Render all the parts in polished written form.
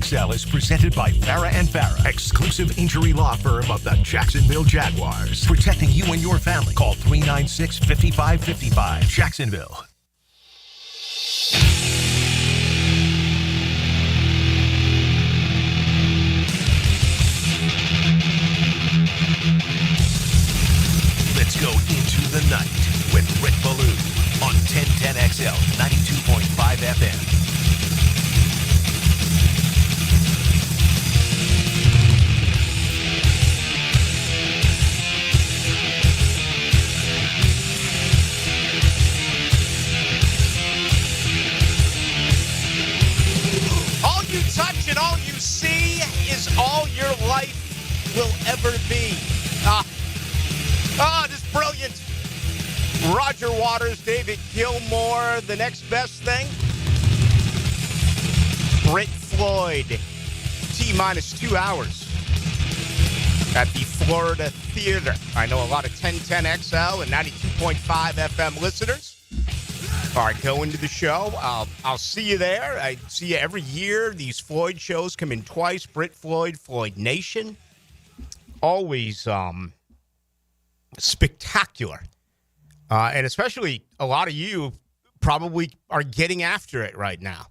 1010XL is presented by Farah and Farah, exclusive injury law firm of the Jacksonville Jaguars. Protecting you and your family. Call 396-5555. Jacksonville. Let's go into the night with Ballou on 1010XL 92.5 FM. All you touch and all you see is all your life will ever be. This is brilliant. Roger Waters, David Gilmour, the next best thing. Britt Floyd, T-minus 2 hours at the Florida Theater. I know a lot of 1010XL and 92.5 FM listeners are going to the show. I'll see you there. I see you every year. These Floyd shows come in twice. Britt Floyd, Floyd Nation. Always spectacular. And especially a lot of you probably are getting after it right now.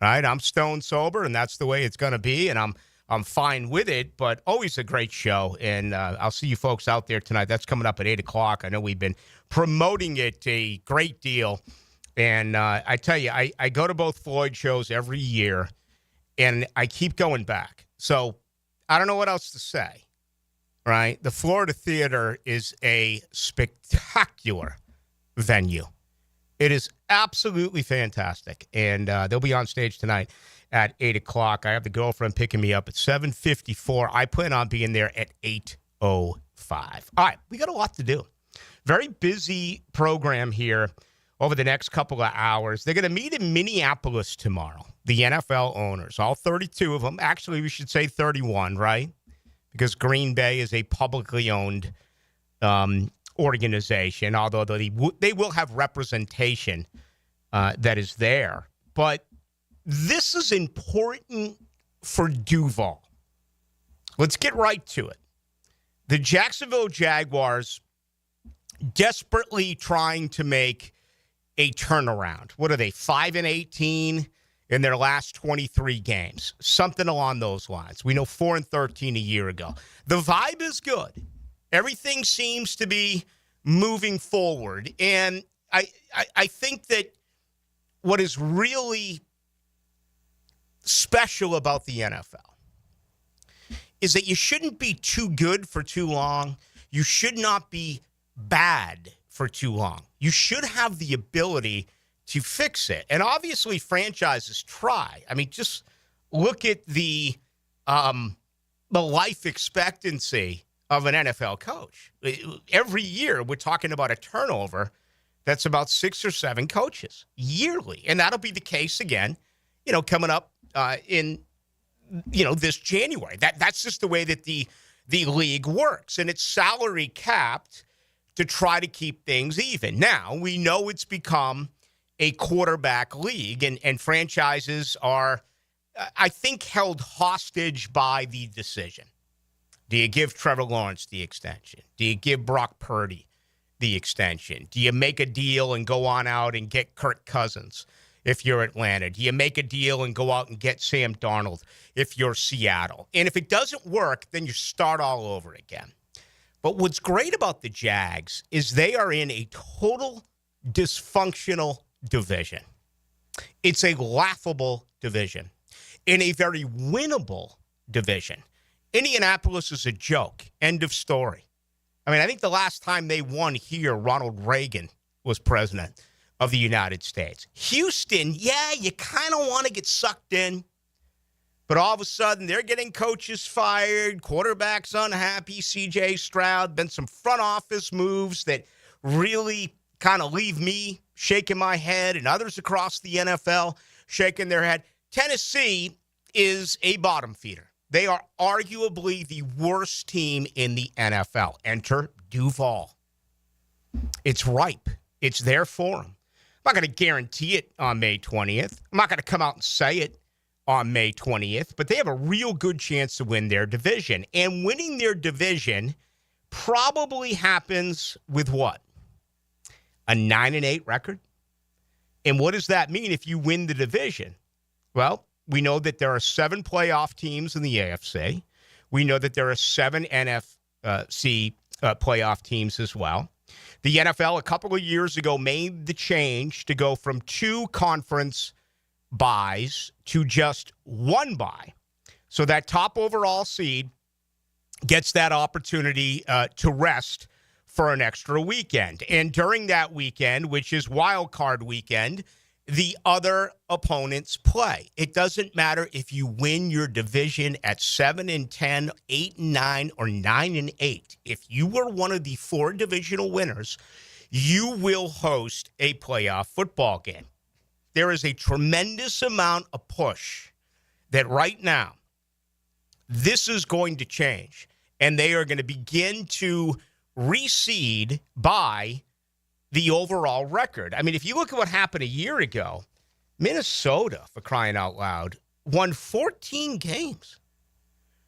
Right? I'm stone sober, and that's the way it's going to be, and I'm fine with it, but always a great show. And I'll see you folks out there tonight. That's coming up at 8 o'clock. I know we've been promoting it a great deal. And I tell you, I go to both Floyd shows every year, and I keep going back. So I don't know what else to say. Right? The Florida Theater is a spectacular venue. It is absolutely fantastic. And they'll be on stage tonight at 8 o'clock. I have the girlfriend picking me up at 7:54. I plan on being there at 8:05. All right, we got a lot to do. Very busy program here over the next couple of hours. They're going to meet in Minneapolis tomorrow, the NFL owners, all 32 of them. Actually, we should say 31, right? Because Green Bay is a publicly owned organization, although they will have representation that is there. But this is important for Duval. Let's get right to it. The Jacksonville Jaguars desperately trying to make a turnaround. What are they, 5-18? In their last 23 games, something along those lines. We know 4-13 a year ago. The vibe is good. Everything seems to be moving forward. And I think that what is really special about the NFL is that you shouldn't be too good for too long. You should not be bad for too long. You should have the ability to fix it. And obviously franchises try. I mean, just look at the life expectancy of an NFL coach. Every year we're talking about a turnover that's about 6 or 7 coaches yearly. And that'll be the case again, coming up in this January. That's just the way that the league works. And it's salary capped to try to keep things even. Now, we know it's become a quarterback league, and franchises are, I think, held hostage by the decision. Do you give Trevor Lawrence the extension? Do you give Brock Purdy the extension? Do you make a deal and go on out and get Kirk Cousins if you're Atlanta? Do you make a deal and go out and get Sam Darnold if you're Seattle? And if it doesn't work, then you start all over again. But what's great about the Jags is they are in a total dysfunctional division. It's a laughable division in a very winnable division. Indianapolis is a joke. End of story. I mean, I think the last time they won here, Ronald Reagan was president of the United States. Houston, yeah, you kind of want to get sucked in, but all of a sudden they're getting coaches fired, quarterbacks unhappy, C.J. Stroud, been some front office moves that really kind of leave me shaking my head and others across the NFL shaking their head. Tennessee is a bottom feeder. They are arguably the worst team in the NFL. Enter Duval. It's ripe. It's there for them. I'm not going to guarantee it on May 20th. I'm not going to come out and say it on May 20th, but they have a real good chance to win their division. And winning their division probably happens with what? A 9-8 record? And what does that mean if you win the division? Well, we know that there are 7 playoff teams in the AFC. We know that there are 7 NFC playoff teams as well. The NFL a couple of years ago made the change to go from 2 conference buys to just 1 bye. So that top overall seed gets that opportunity to rest for an extra weekend. And during that weekend, which is wild card weekend, the other opponents play. It doesn't matter if you win your division at 7-10, 8-9, or 9-8. If you were one of the 4 divisional winners, you will host a playoff football game. There is a tremendous amount of push that right now this is going to change, and they are going to begin to reseed by the overall record. I mean, if you look at what happened a year ago, Minnesota, for crying out loud, won 14 games.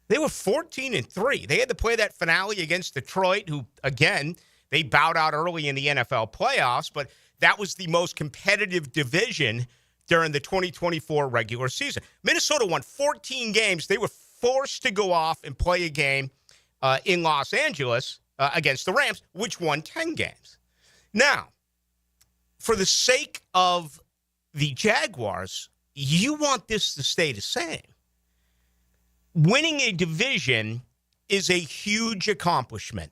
They were 14-3. They had to play that finale against Detroit, who, again, they bowed out early in the NFL playoffs, but that was the most competitive division during the 2024 regular season. Minnesota won 14 games. They were forced to go off and play a game in Los Angeles against the Rams, which won 10 games. Now, for the sake of the Jaguars, you want this to stay the same. Winning a division is a huge accomplishment,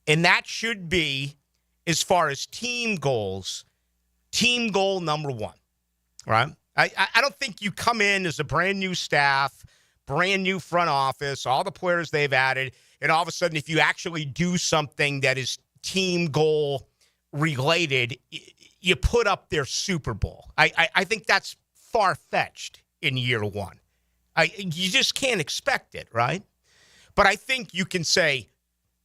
and that should be, as far as team goals, team goal number 1, right? I don't think you come in as a brand new staff, brand new front office, all the players they've added, and all of a sudden, if you actually do something that is team goal related, you put up their Super Bowl. I think that's far-fetched in year 1. You just can't expect it, right? But I think you can say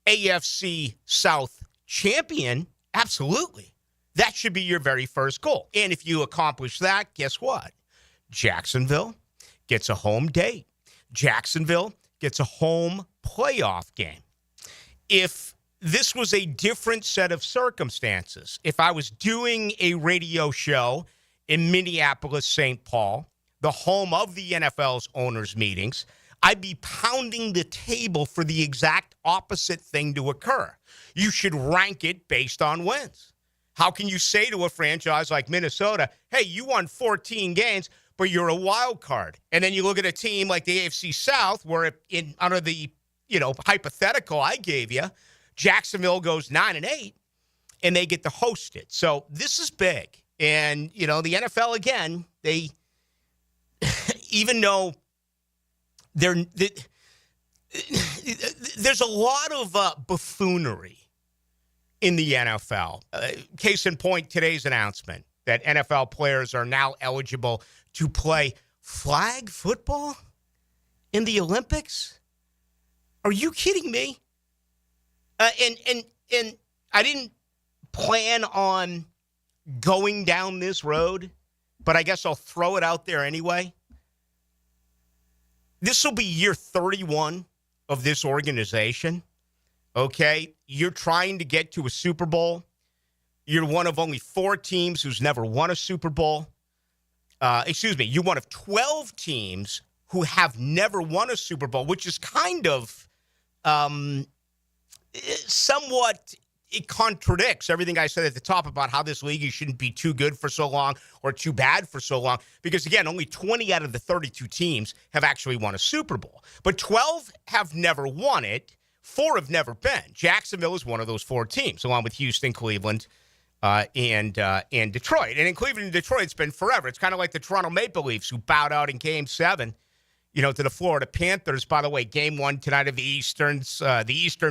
AFC South champion, absolutely. That should be your very first goal. And if you accomplish that, guess what? Jacksonville gets a home date. Jacksonville gets a home playoff game. If this was a different set of circumstances, if I was doing a radio show in Minneapolis, St. Paul, the home of the NFL's owners' meetings, I'd be pounding the table for the exact opposite thing to occur. You should rank it based on wins. How can you say to a franchise like Minnesota, hey, you won 14 games, but you're a wild card? And then you look at a team like the AFC South, where under the hypothetical I gave you, Jacksonville goes 9-8, and they get to host it. So this is big. And, the NFL, again, they, even though there's a lot of buffoonery in the NFL. Case in point, today's announcement that NFL players are now eligible to play flag football in the Olympics. Are you kidding me? And I didn't plan on going down this road, but I guess I'll throw it out there anyway. This will be year 31 of this organization, okay? You're trying to get to a Super Bowl. You're one of only 4 teams who's never won a Super Bowl. You're one of 12 teams who have never won a Super Bowl, which is kind of somewhat, it contradicts everything I said at the top about how this league shouldn't be too good for so long or too bad for so long. Because, again, only 20 out of the 32 teams have actually won a Super Bowl. But 12 have never won it. 4 have never been. Jacksonville is one of those 4 teams, along with Houston, Cleveland, and Detroit. And in Cleveland and Detroit, it's been forever. It's kind of like the Toronto Maple Leafs, who bowed out in Game 7, to the Florida Panthers. By the way, Game 1 tonight of the Eastern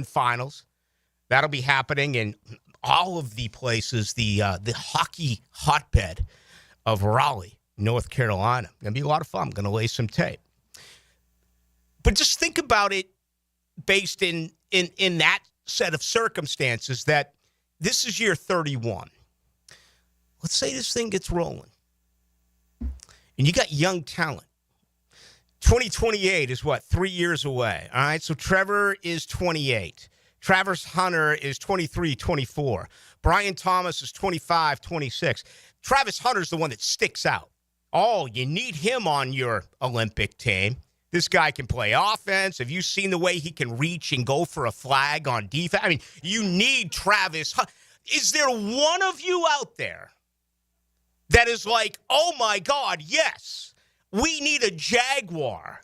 Finals. That'll be happening in all of the places, the hockey hotbed of Raleigh, North Carolina. Going to be a lot of fun. I'm going to lay some tape. But just think about it based in that set of circumstances, that this is year 31. Let's say this thing gets rolling, and you got young talent. 2028 is what? 3 years away. All right. So Trevor is 28. Travis Hunter is 23, 24. Brian Thomas is 25, 26. Travis Hunter's the one that sticks out. Oh, you need him on your Olympic team. This guy can play offense. Have you seen the way he can reach and go for a flag on defense? I mean, you need Travis Hunter. Is there one of you out there that is like, oh, my God, yes, we need a Jaguar,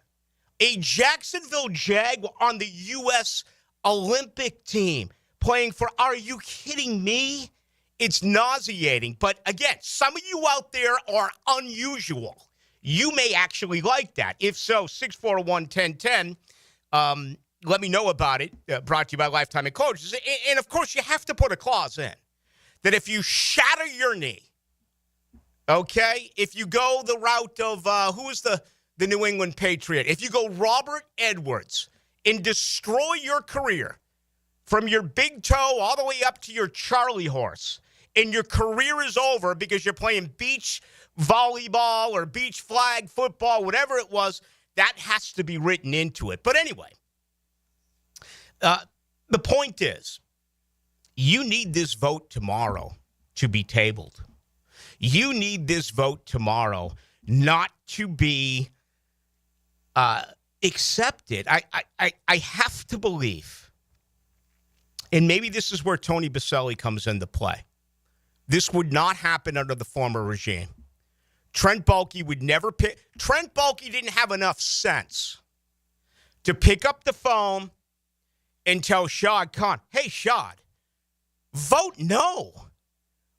a Jacksonville Jaguar on the U.S. Olympic team playing for, are you kidding me? It's nauseating. But again, some of you out there are unusual. You may actually like that. If so, 641-1010. Let me know about it. Brought to you by Lifetime and Coaches. And, of course, you have to put a clause in that if you shatter your knee, okay, if you go the route of, who is the New England Patriot? If you go Robert Edwards and destroy your career from your big toe all the way up to your Charlie horse, and your career is over because you're playing beach volleyball or beach flag football, whatever it was, that has to be written into it. But anyway, the point is, you need this vote tomorrow to be tabled. You need this vote tomorrow not to be accepted. I have to believe, and maybe this is where Tony Boselli comes into play. This would not happen under the former regime. Trent Baalke would never pick. Trent Baalke didn't have enough sense to pick up the phone and tell Shad Khan, hey, Shad, vote no.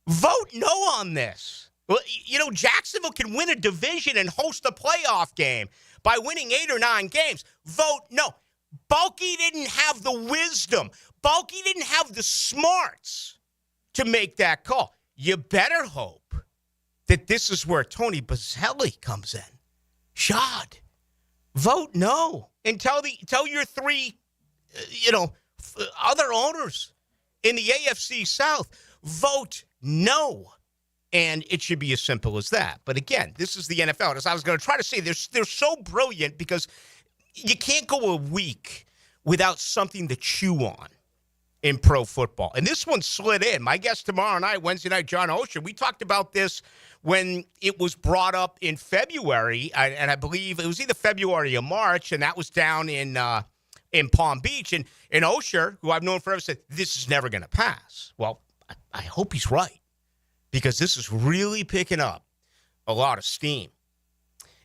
Vote no on this. Well, you know, Jacksonville can win a division and host a playoff game by winning 8 or 9 games. Vote no. Baalke didn't have the wisdom. Baalke didn't have the smarts to make that call. You better hope that this is where Tony Boselli comes in. Shad, vote no. And tell your 3, other owners in the AFC South, vote no. And it should be as simple as that. But again, this is the NFL. As I was going to try to say, they're so brilliant because you can't go a week without something to chew on in pro football. And this one slid in. My guest tomorrow night, Wednesday night, John Osher, we talked about this when it was brought up in February, and I believe it was either February or March, and that was down in Palm Beach. And Osher, who I've known forever, said, this is never going to pass. Well, I hope he's right, because this is really picking up a lot of steam.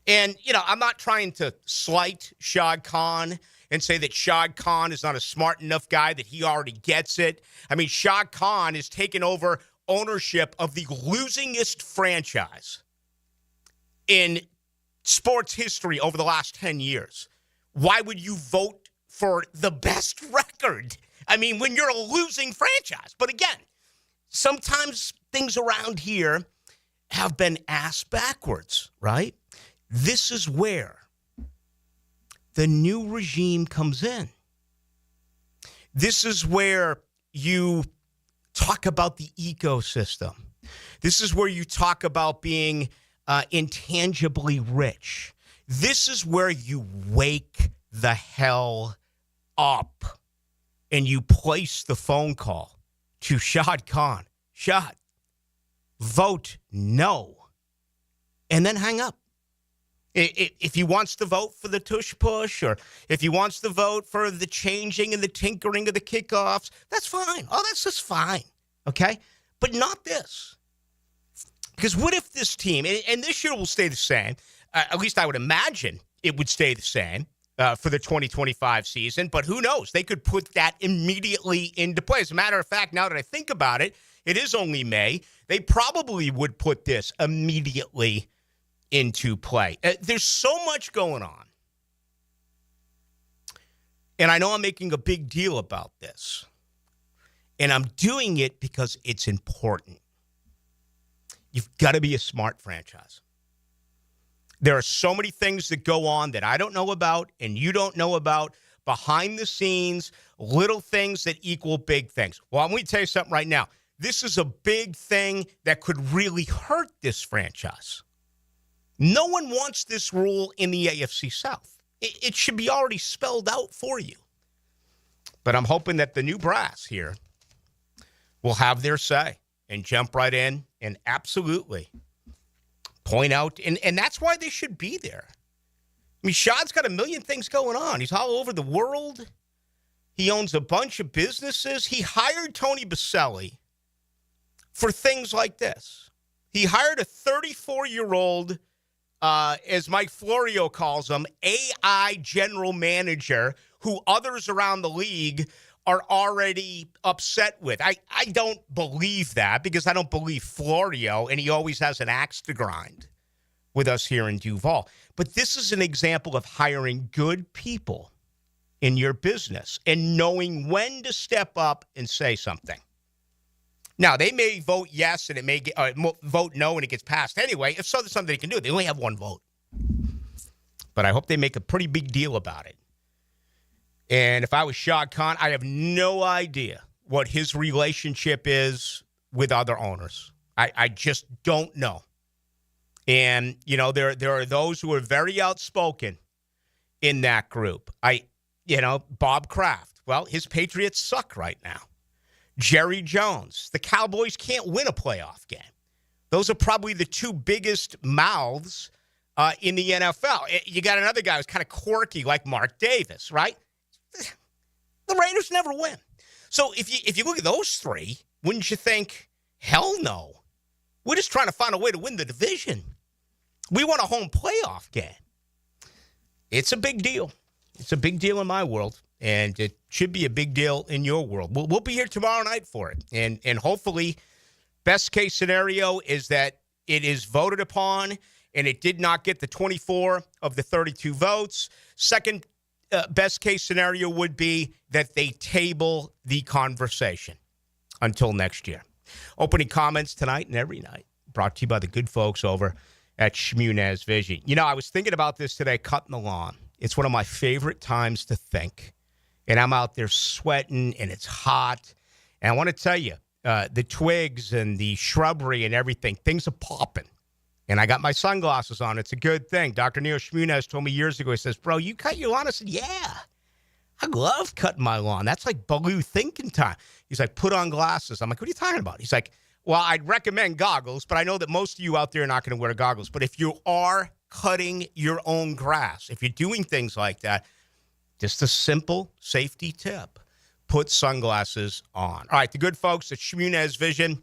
And, I'm not trying to slight Shad Khan and say that Shad Khan is not a smart enough guy, that he already gets it. I mean, Shad Khan has taken over ownership of the losingest franchise in sports history over the last 10 years. Why would you vote for the best record? I mean, when you're a losing franchise. But again, sometimes things around here have been ass backwards, right? This is where the new regime comes in. This is where you talk about the ecosystem. This is where you talk about being intangibly rich. This is where you wake the hell up and you place the phone call to Shad Khan. Shad, vote no, and then hang up. If he wants to vote for the tush push, or if he wants to vote for the changing and the tinkering of the kickoffs, that's fine. Oh, that's just fine, okay? But not this. Because what if this team, and this year will stay the same, at least I would imagine it would stay the same for the 2025 season, but who knows? They could put that immediately into play. As a matter of fact, now that I think about it, it is only May. They probably would put this immediately into play. There's so much going on. And I know I'm making a big deal about this. And I'm doing it because it's important. You've got to be a smart franchise. There are so many things that go on that I don't know about and you don't know about behind the scenes, little things that equal big things. Well, I'm going to tell you something right now. This is a big thing that could really hurt this franchise. No one wants this rule in the AFC South. It should be already spelled out for you. But I'm hoping that the new brass here will have their say and jump right in and absolutely point out. And that's why they should be there. I mean, Shad's got a million things going on. He's all over the world. He owns a bunch of businesses. He hired Tony Baselli for things like this. He hired a 34-year-old, as Mike Florio calls him, AI general manager who others around the league are already upset with. I don't believe that because I don't believe Florio, and he always has an axe to grind with us here in Duval. But this is an example of hiring good people in your business and knowing when to step up and say something. Now, they may vote yes and it may vote no and it gets passed anyway. If so, there's something they can do. They only have one vote. But I hope they make a pretty big deal about it. And if I was Shad Khan, I have no idea what his relationship is with other owners. I just don't know. And, you know, there are those who are very outspoken in that group. Bob Kraft. Well, his Patriots suck right now. Jerry Jones. The Cowboys can't win a playoff game. Those are probably the two biggest mouths in the NFL. You got another guy who's kind of quirky like Mark Davis, right? The Raiders never win. So if you look at those three, wouldn't you think, hell no. We're just trying to find a way to win the division. We want a home playoff game. It's a big deal. It's a big deal in my world, and it should be a big deal in your world. We'll be here tomorrow night for it, and hopefully, best case scenario is that it is voted upon, and it did not get the 24 of the 32 votes. Second best case scenario would be that they table the conversation until next year. Opening comments tonight and every night brought to you by the good folks over at Shmunez Vision. You know, I was thinking about this today, cutting the lawn. It's one of my favorite times to think. And I'm out there sweating, and it's hot. And I want to tell you, the twigs and the shrubbery and everything, things are popping. And I got my sunglasses on. It's a good thing. Dr. Neil Shmunez told me years ago, he says, bro, you cut your lawn? I said, yeah. I love cutting my lawn. That's like Ballou thinking time. He's like, put on glasses. I'm like, what are you talking about? He's like, well, I'd recommend goggles, but I know that most of you out there are not going to wear goggles. But if you are cutting your own grass, if you're doing things like that, just a simple safety tip. Put sunglasses on. All right, the good folks at Shmunez Vision,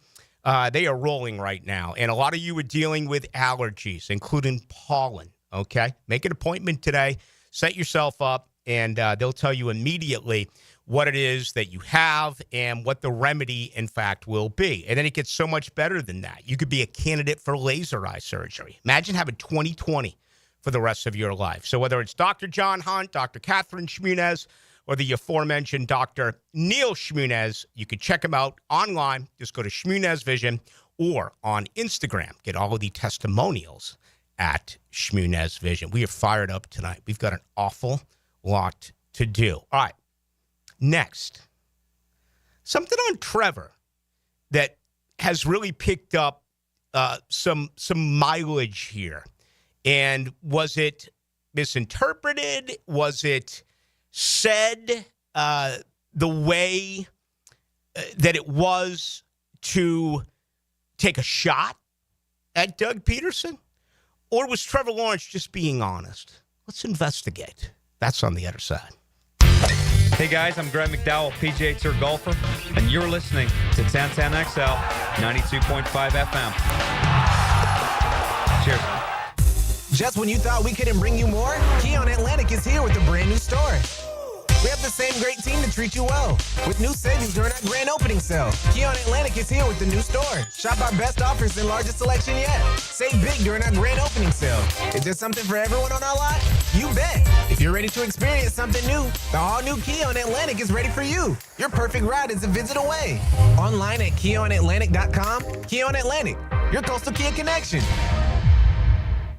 they are rolling right now. And a lot of you are dealing with allergies, including pollen, okay? Make an appointment today. Set yourself up, and they'll tell you immediately what it is that you have and what the remedy, in fact, will be. And then it gets so much better than that. You could be a candidate for laser eye surgery. Imagine having 20/20 for the rest of your life. So whether it's Dr. John Hunt, Dr. Catherine Shmunez, or the aforementioned Dr. Neil Shmunez, you can check them out online. Just go to Shmunez Vision or on Instagram. Get all of the testimonials at Shmunez Vision. We are fired up tonight. We've got an awful lot to do. All right. Next, something on Trevor that has really picked up some mileage here. And was it misinterpreted? Was it said the way that it was to take a shot at Doug Peterson? Or was Trevor Lawrence just being honest? Let's investigate. That's on the other side. Hey guys, I'm Greg McDowell, PGA Tour golfer, and you're listening to 1010XL 92.5 FM. Cheers. Just when you thought we couldn't bring you more, Keon Atlantic is here with a brand new store. We have the same great team to treat you well. With new savings during our grand opening sale, Keon Atlantic is here with the new store. Shop our best offers and largest selection yet. Save big during our grand opening sale. Is there something for everyone on our lot? You bet. If you're ready to experience something new, the all-new Keon Atlantic is ready for you. Your perfect ride is a visit away. Online at KeonAtlantic.com. Keon Atlantic, your coastal Kia connection.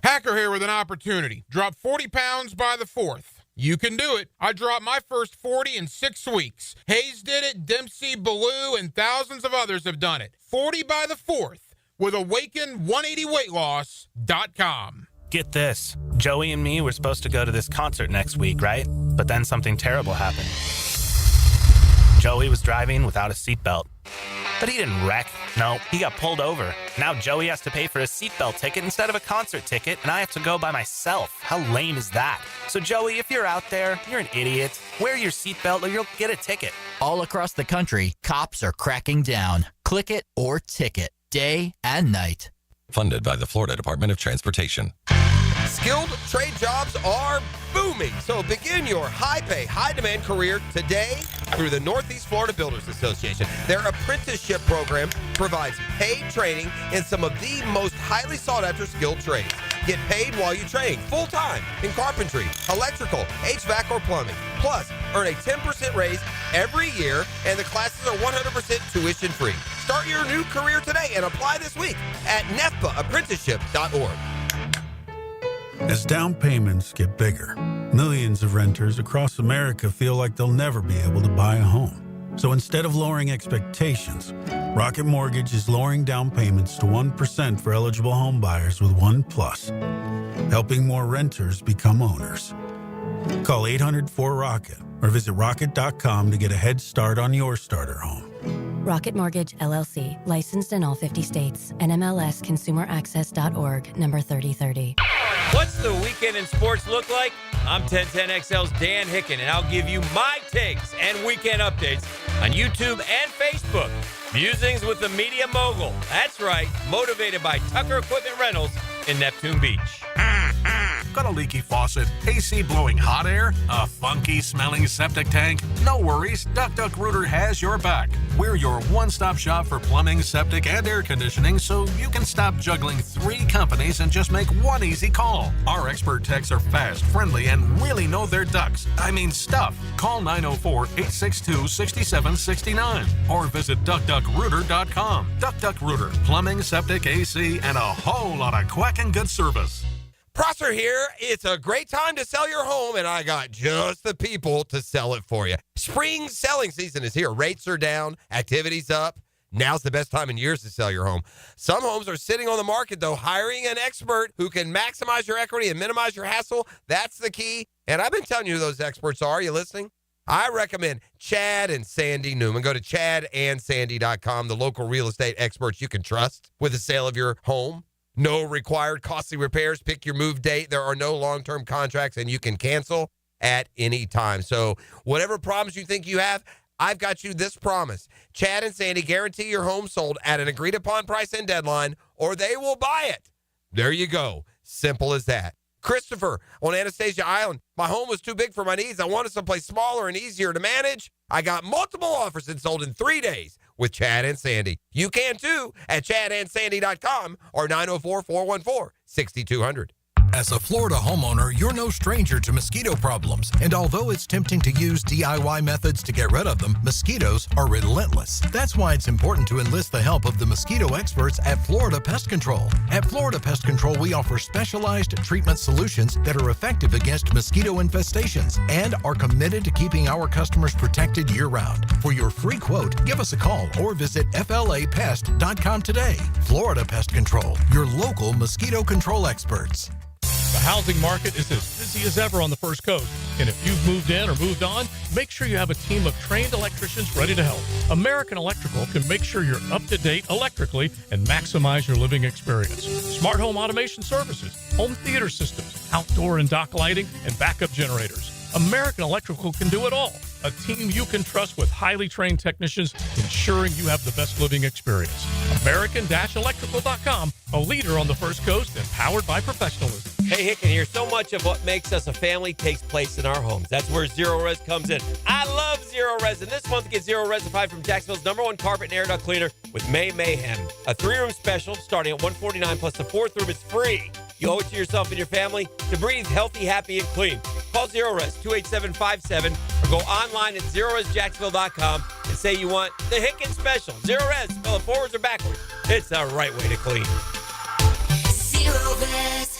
Hacker here with an opportunity. Drop 40 pounds by the 4th. You can do it. I dropped my first 40 in 6 weeks. Hayes did it, Dempsey, Ballou, and thousands of others have done it. 40 by the 4th with AwakenOne80weightloss.com. Get this. Joey and me were supposed to go to this concert next week, right? But then something terrible happened. Joey was driving without a seatbelt. But he didn't wreck. No, he got pulled over. Now Joey has to pay for a seatbelt ticket instead of a concert ticket, and I have to go by myself. How lame is that? So Joey, if you're out there, you're an idiot. Wear your seatbelt or you'll get a ticket. All across the country, cops are cracking down. Click it or ticket, day and night. Funded by the Florida Department of Transportation. Skilled trade jobs are booming, so begin your high-pay, high-demand career today through the Northeast Florida Builders Association. Their apprenticeship program provides paid training in some of the most highly sought-after skilled trades. Get paid while you train, full-time, in carpentry, electrical, HVAC, or plumbing. Plus, earn a 10% raise every year, and the classes are 100% tuition-free. Start your new career today and apply this week at nefpaapprenticeship.org. As down payments get bigger, millions of renters across America feel like they'll never be able to buy a home. So instead of lowering expectations, Rocket Mortgage is lowering down payments to 1% for eligible home buyers with One Plus, helping more renters become owners. Call 800-4ROCKET or visit rocket.com to get a head start on your starter home. Rocket Mortgage, LLC, licensed in all 50 states. NMLSconsumeraccess.org, number 3030. What's the weekend in sports look like? I'm 1010XL's Dan Hicken, and I'll give you my takes and weekend updates on YouTube and Facebook. Musings with the media mogul. That's right, motivated by Tucker Equipment Rentals in Neptune Beach. Got a leaky faucet, AC blowing hot air, a funky smelling septic tank? No worries, Duck Rooter has your back. We're your one-stop shop for plumbing, septic, and air conditioning, so you can stop juggling 3 companies and just make one easy call. Our expert techs are fast, friendly, and really know their ducks. I mean stuff. Call 904-862-6769 or visit duckrooter.com. Duck Rooter, plumbing, septic, AC, and a whole lot of quacking good service. Prosser here. It's a great time to sell your home, and I got just the people to sell it for you. Spring selling season is here. Rates are down, activity's up. Now's the best time in years to sell your home. Some homes are sitting on the market, though. Hiring an expert who can maximize your equity and minimize your hassle, that's the key. And I've been telling you who those experts are. Are you listening? I recommend Chad and Sandy Newman. Go to chadandsandy.com, the local real estate experts you can trust with the sale of your home. No required costly repairs. Pick your move date. There are no long-term contracts, and you can cancel at any time. So whatever problems you think you have, I've got you this promise. Chad and Sandy guarantee your home sold at an agreed-upon price and deadline, or they will buy it. There you go. Simple as that. Christopher on Anastasia Island. My home was too big for my needs. I wanted someplace smaller and easier to manage. I got multiple offers and sold in 3 days with Chad and Sandy. You can too at chadandsandy.com or 904-414-6200. As a Florida homeowner, you're no stranger to mosquito problems. And although it's tempting to use DIY methods to get rid of them, mosquitoes are relentless. That's why it's important to enlist the help of the mosquito experts at Florida Pest Control. At Florida Pest Control, we offer specialized treatment solutions that are effective against mosquito infestations and are committed to keeping our customers protected year-round. For your free quote, give us a call or visit flapest.com today. Florida Pest Control, your local mosquito control experts. The housing market is as busy as ever on the First Coast. And if you've moved in or moved on, make sure you have a team of trained electricians ready to help. American Electrical can make sure you're up to date electrically and maximize your living experience. Smart home automation services, home theater systems, outdoor and dock lighting, and backup generators. American Electrical can do it all. A team you can trust with highly trained technicians ensuring you have the best living experience. American-Electrical.com, a leader on the First Coast and powered by professionalism. Hey, Hicken here. So much of what makes us a family takes place in our homes. That's where Zero Res comes in. I love Zero Res, and this month get Zero Resified from Jacksonville's #1 carpet and air duct cleaner with May Mayhem. A 3-room special starting at $149 plus the 4th room is free. You owe it to yourself and your family to breathe healthy, happy, and clean. Call Zero Res 28757 or go online at ZeroResJacksonville.com and say you want the Hicken special. Zero Res, spell it forwards or backwards. It's the right way to clean. Zero Res.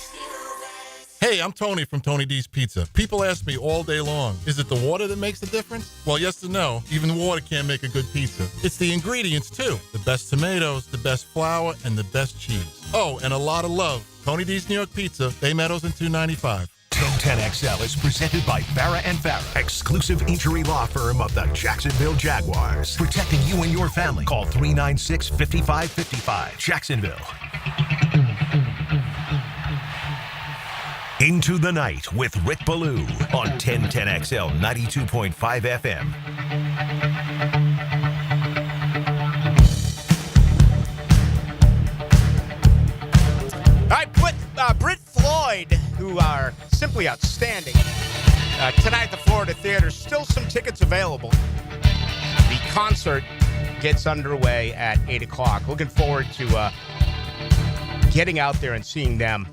Hey, I'm Tony from Tony D's Pizza. People ask me all day long, is it the water that makes the difference? Well, yes and no. Even water can't make a good pizza. It's the ingredients, too. The best tomatoes, the best flour, and the best cheese. Oh, and a lot of love Tony D's New York Pizza, Bay Meadows and 295. 1010XL is presented by Farah and Farah, exclusive injury law firm of the Jacksonville Jaguars. Protecting you and your family. Call 396-5555. Jacksonville. Into the Night with Rick Ballou on 1010XL 92.5 FM. All right, Britt Floyd, who are simply outstanding. Tonight at the Florida Theater, still some tickets available. The concert gets underway at 8 o'clock. Looking forward to getting out there and seeing them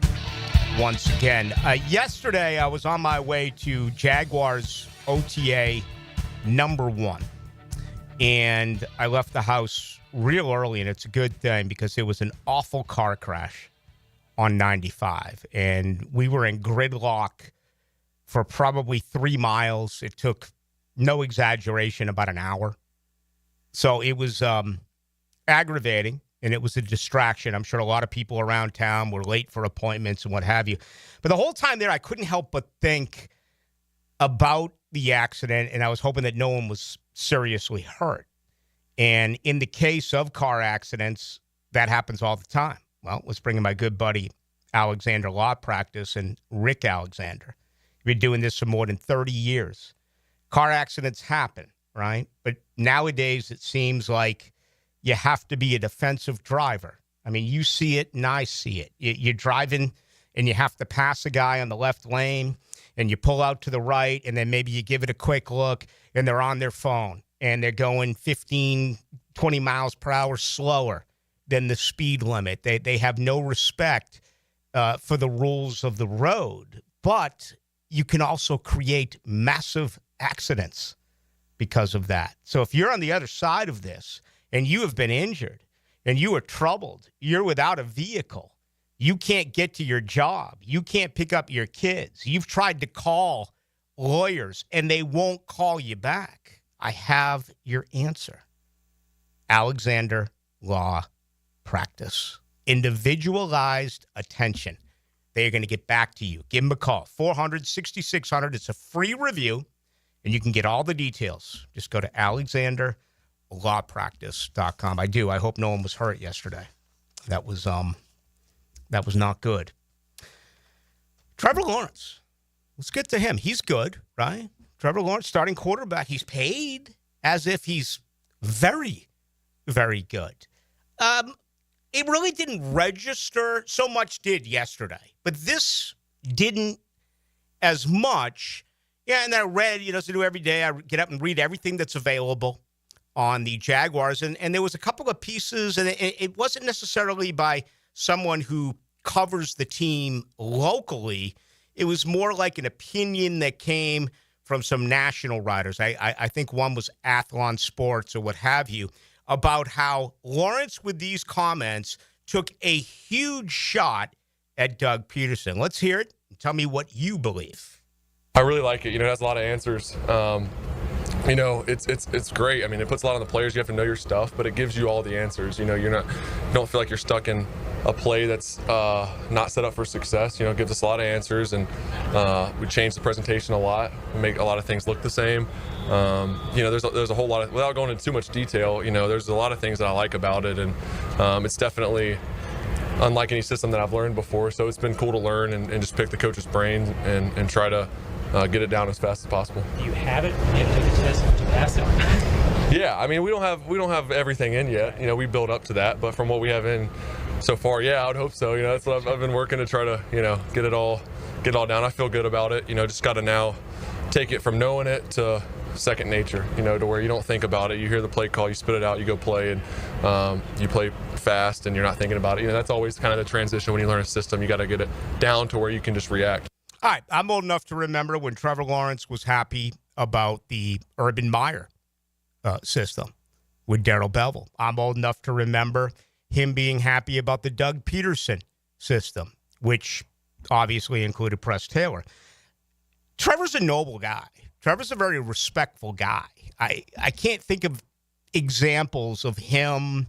once again. Yesterday, I was on my way to Jaguars OTA #1. And I left the house real early, and it's a good thing because it was an awful car crash on 95. And we were in gridlock for probably 3 miles. It took, no exaggeration, about an hour. So it was aggravating, and it was a distraction. I'm sure a lot of people around town were late for appointments and what have you. But the whole time there, I couldn't help but think about the accident, and I was hoping that no one was seriously hurt. And in the case of car accidents, that happens all the time. Well, let's bring in my good buddy, Alexander Law Practice, and Rick Alexander. He's been doing this for more than 30 years. Car accidents happen, right? But nowadays, it seems like you have to be a defensive driver. I mean, you see it and I see it. You're driving and you have to pass a guy on the left lane, and you pull out to the right, and then maybe you give it a quick look, and they're on their phone, and they're going 15, 20 miles per hour slower than the speed limit. They have no respect for the rules of the road. But you can also create massive accidents because of that. So if you're on the other side of this and you have been injured and you are troubled, you're without a vehicle, you can't get to your job, you can't pick up your kids, you've tried to call lawyers and they won't call you back, I have your answer. Alexander Law Practice. Individualized attention. They are going to get back to you. Give them a call. 400-6600. It's a free review, and you can get all the details. Just go to alexanderlawpractice.com. I hope no one was hurt yesterday. That was not good. Trevor Lawrence. Let's get to him. He's good, right? Trevor Lawrence, starting quarterback. He's paid as if he's very, very good. It really didn't register. So much did yesterday, but this didn't as much. Yeah, and I read, as I do every day, I get up and read everything that's available on the Jaguars. And there was a couple of pieces, and it wasn't necessarily by someone who covers the team locally. It was more like an opinion that came from some national writers. I think one was Athlon Sports or what have you, about how Lawrence, with these comments, took a huge shot at Doug Peterson. Let's hear it and tell me what you believe. I really like it. It has a lot of answers. It's great. I mean, it puts a lot on the players. You have to know your stuff, but it gives you all the answers. You don't feel like you're stuck in a play that's not set up for success. It gives us a lot of answers, and we change the presentation a lot. We make a lot of things look the same. There's a whole lot of, without going into too much detail, there's a lot of things that I like about it, and it's definitely unlike any system that I've learned before. So it's been cool to learn and just pick the coach's brains and try to get it down as fast as possible. Do you have it? You have to take the test to pass it. Yeah, I mean, we don't have everything in yet. We build up to that, but from what we have in so far, yeah, I would hope so. That's what I've been working to try to get it all down. I feel good about it. Just got to now take it from knowing it to second nature. To where you don't think about it. You hear the play call, you spit it out, you go play, and you play fast, and you're not thinking about it. That's always kind of the transition when you learn a system. You got to get it down to where you can just react. All right, I'm old enough to remember when Trevor Lawrence was happy about the Urban Meyer system with Darrell Bevell. I'm old enough to remember him being happy about the Doug Peterson system, which obviously included Press Taylor. Trevor's a noble guy. Trevor's a very respectful guy. I can't think of examples of him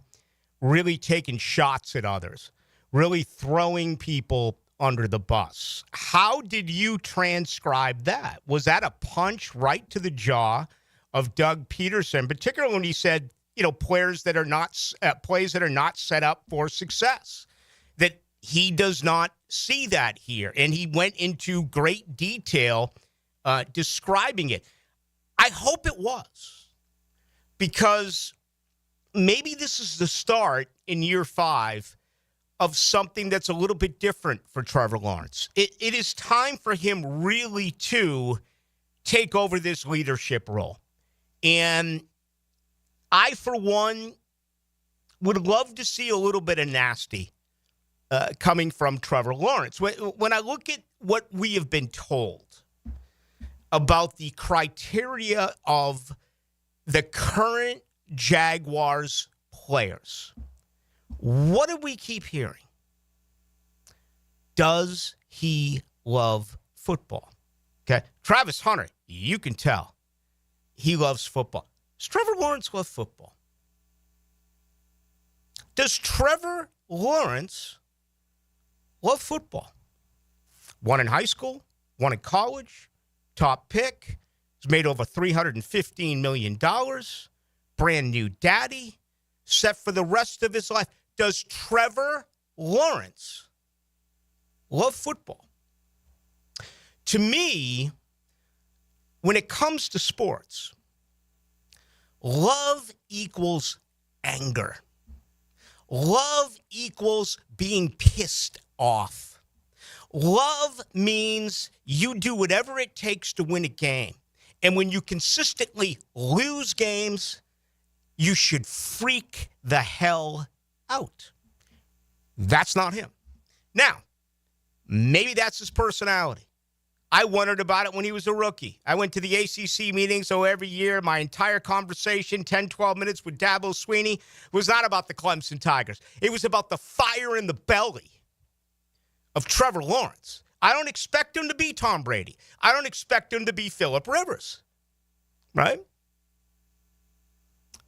really taking shots at others, really throwing people under the bus. How did you transcribe that? Was that a punch right to the jaw of Doug Peterson, particularly when he said, plays that are not set up for success, that he does not see that here? And he went into great detail describing it. I hope it was, because maybe this is the start in year 5 of something that's a little bit different for Trevor Lawrence. It is time for him really to take over this leadership role. And I, for one, would love to see a little bit of nasty coming from Trevor Lawrence. When I look at what we have been told about the criteria of the current Jaguars players, what do we keep hearing? Does he love football? Okay. Travis Hunter, you can tell he loves football. Does Trevor Lawrence love football? Does Trevor Lawrence love football? One in high school, one in college, top pick. He's made over $315 million. Brand new daddy, set for the rest of his life. Does Trevor Lawrence love football? To me, when it comes to sports, love equals anger. Love equals being pissed off. Love means you do whatever it takes to win a game. And when you consistently lose games, you should freak the hell out. That's not him. Now, maybe that's his personality. I wondered about it when he was a rookie. I went to the ACC meeting, so every year my entire conversation, 10, 12 minutes with Dabo Swinney, was not about the Clemson Tigers. It was about the fire in the belly of Trevor Lawrence. I don't expect him to be Tom Brady. I don't expect him to be Phillip Rivers, right?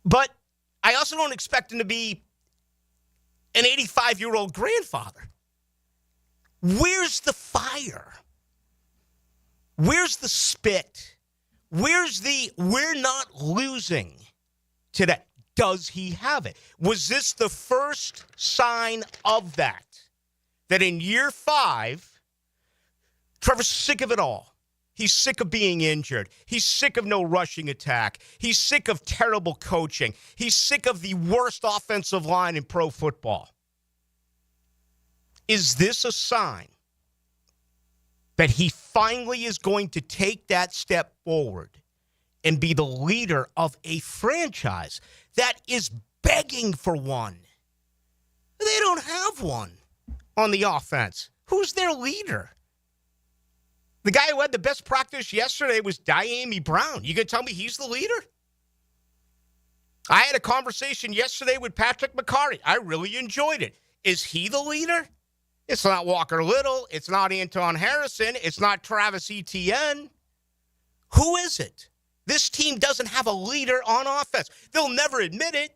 But I also don't expect him to be an 85-year-old grandfather. Where's the fire? Where's the spit? Where's the we're not losing today? Does he have it? Was this the first sign of that? That in year 5, Trevor's sick of it all. He's sick of being injured. He's sick of no rushing attack. He's sick of terrible coaching. He's sick of the worst offensive line in pro football. Is this a sign that he finally is going to take that step forward and be the leader of a franchise that is begging for one? They don't have one on the offense. Who's their leader? The guy who had the best practice yesterday was Diami Brown. You gonna tell me he's the leader? I had a conversation yesterday with Patrick McCarty. I really enjoyed it. Is he the leader? It's not Walker Little. It's not Anton Harrison. It's not Travis Etienne. Who is it? This team doesn't have a leader on offense. They'll never admit it.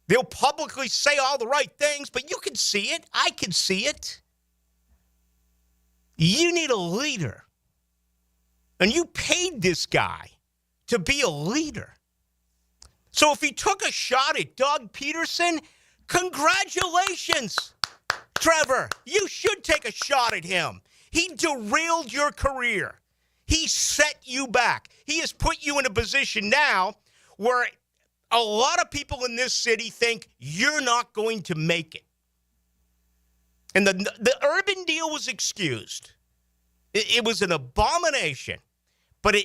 They'll publicly say all the right things, but you can see it. I can see it. You need a leader. And you paid this guy to be a leader. So if he took a shot at Doug Peterson, congratulations, Trevor. You should take a shot at him. He derailed your career. He set you back. He has put you in a position now where a lot of people in this city think you're not going to make it. And the Urban deal was excused. It was an abomination. But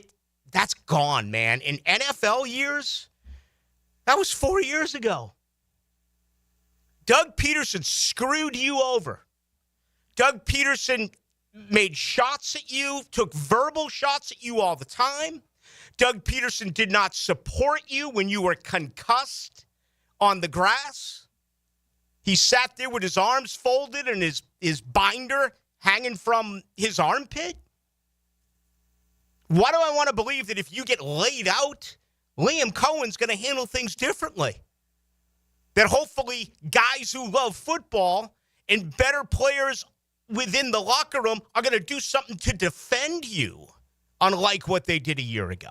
that's gone, man. In NFL years, that was 4 years ago. Doug Peterson screwed you over. Doug Peterson made shots at you, took verbal shots at you all the time. Doug Peterson did not support you when you were concussed on the grass. He sat there with his arms folded and his binder hanging from his armpit. Why do I want to believe that if you get laid out, Liam Cohen's going to handle things differently? That hopefully guys who love football and better players within the locker room are going to do something to defend you, unlike what they did a year ago.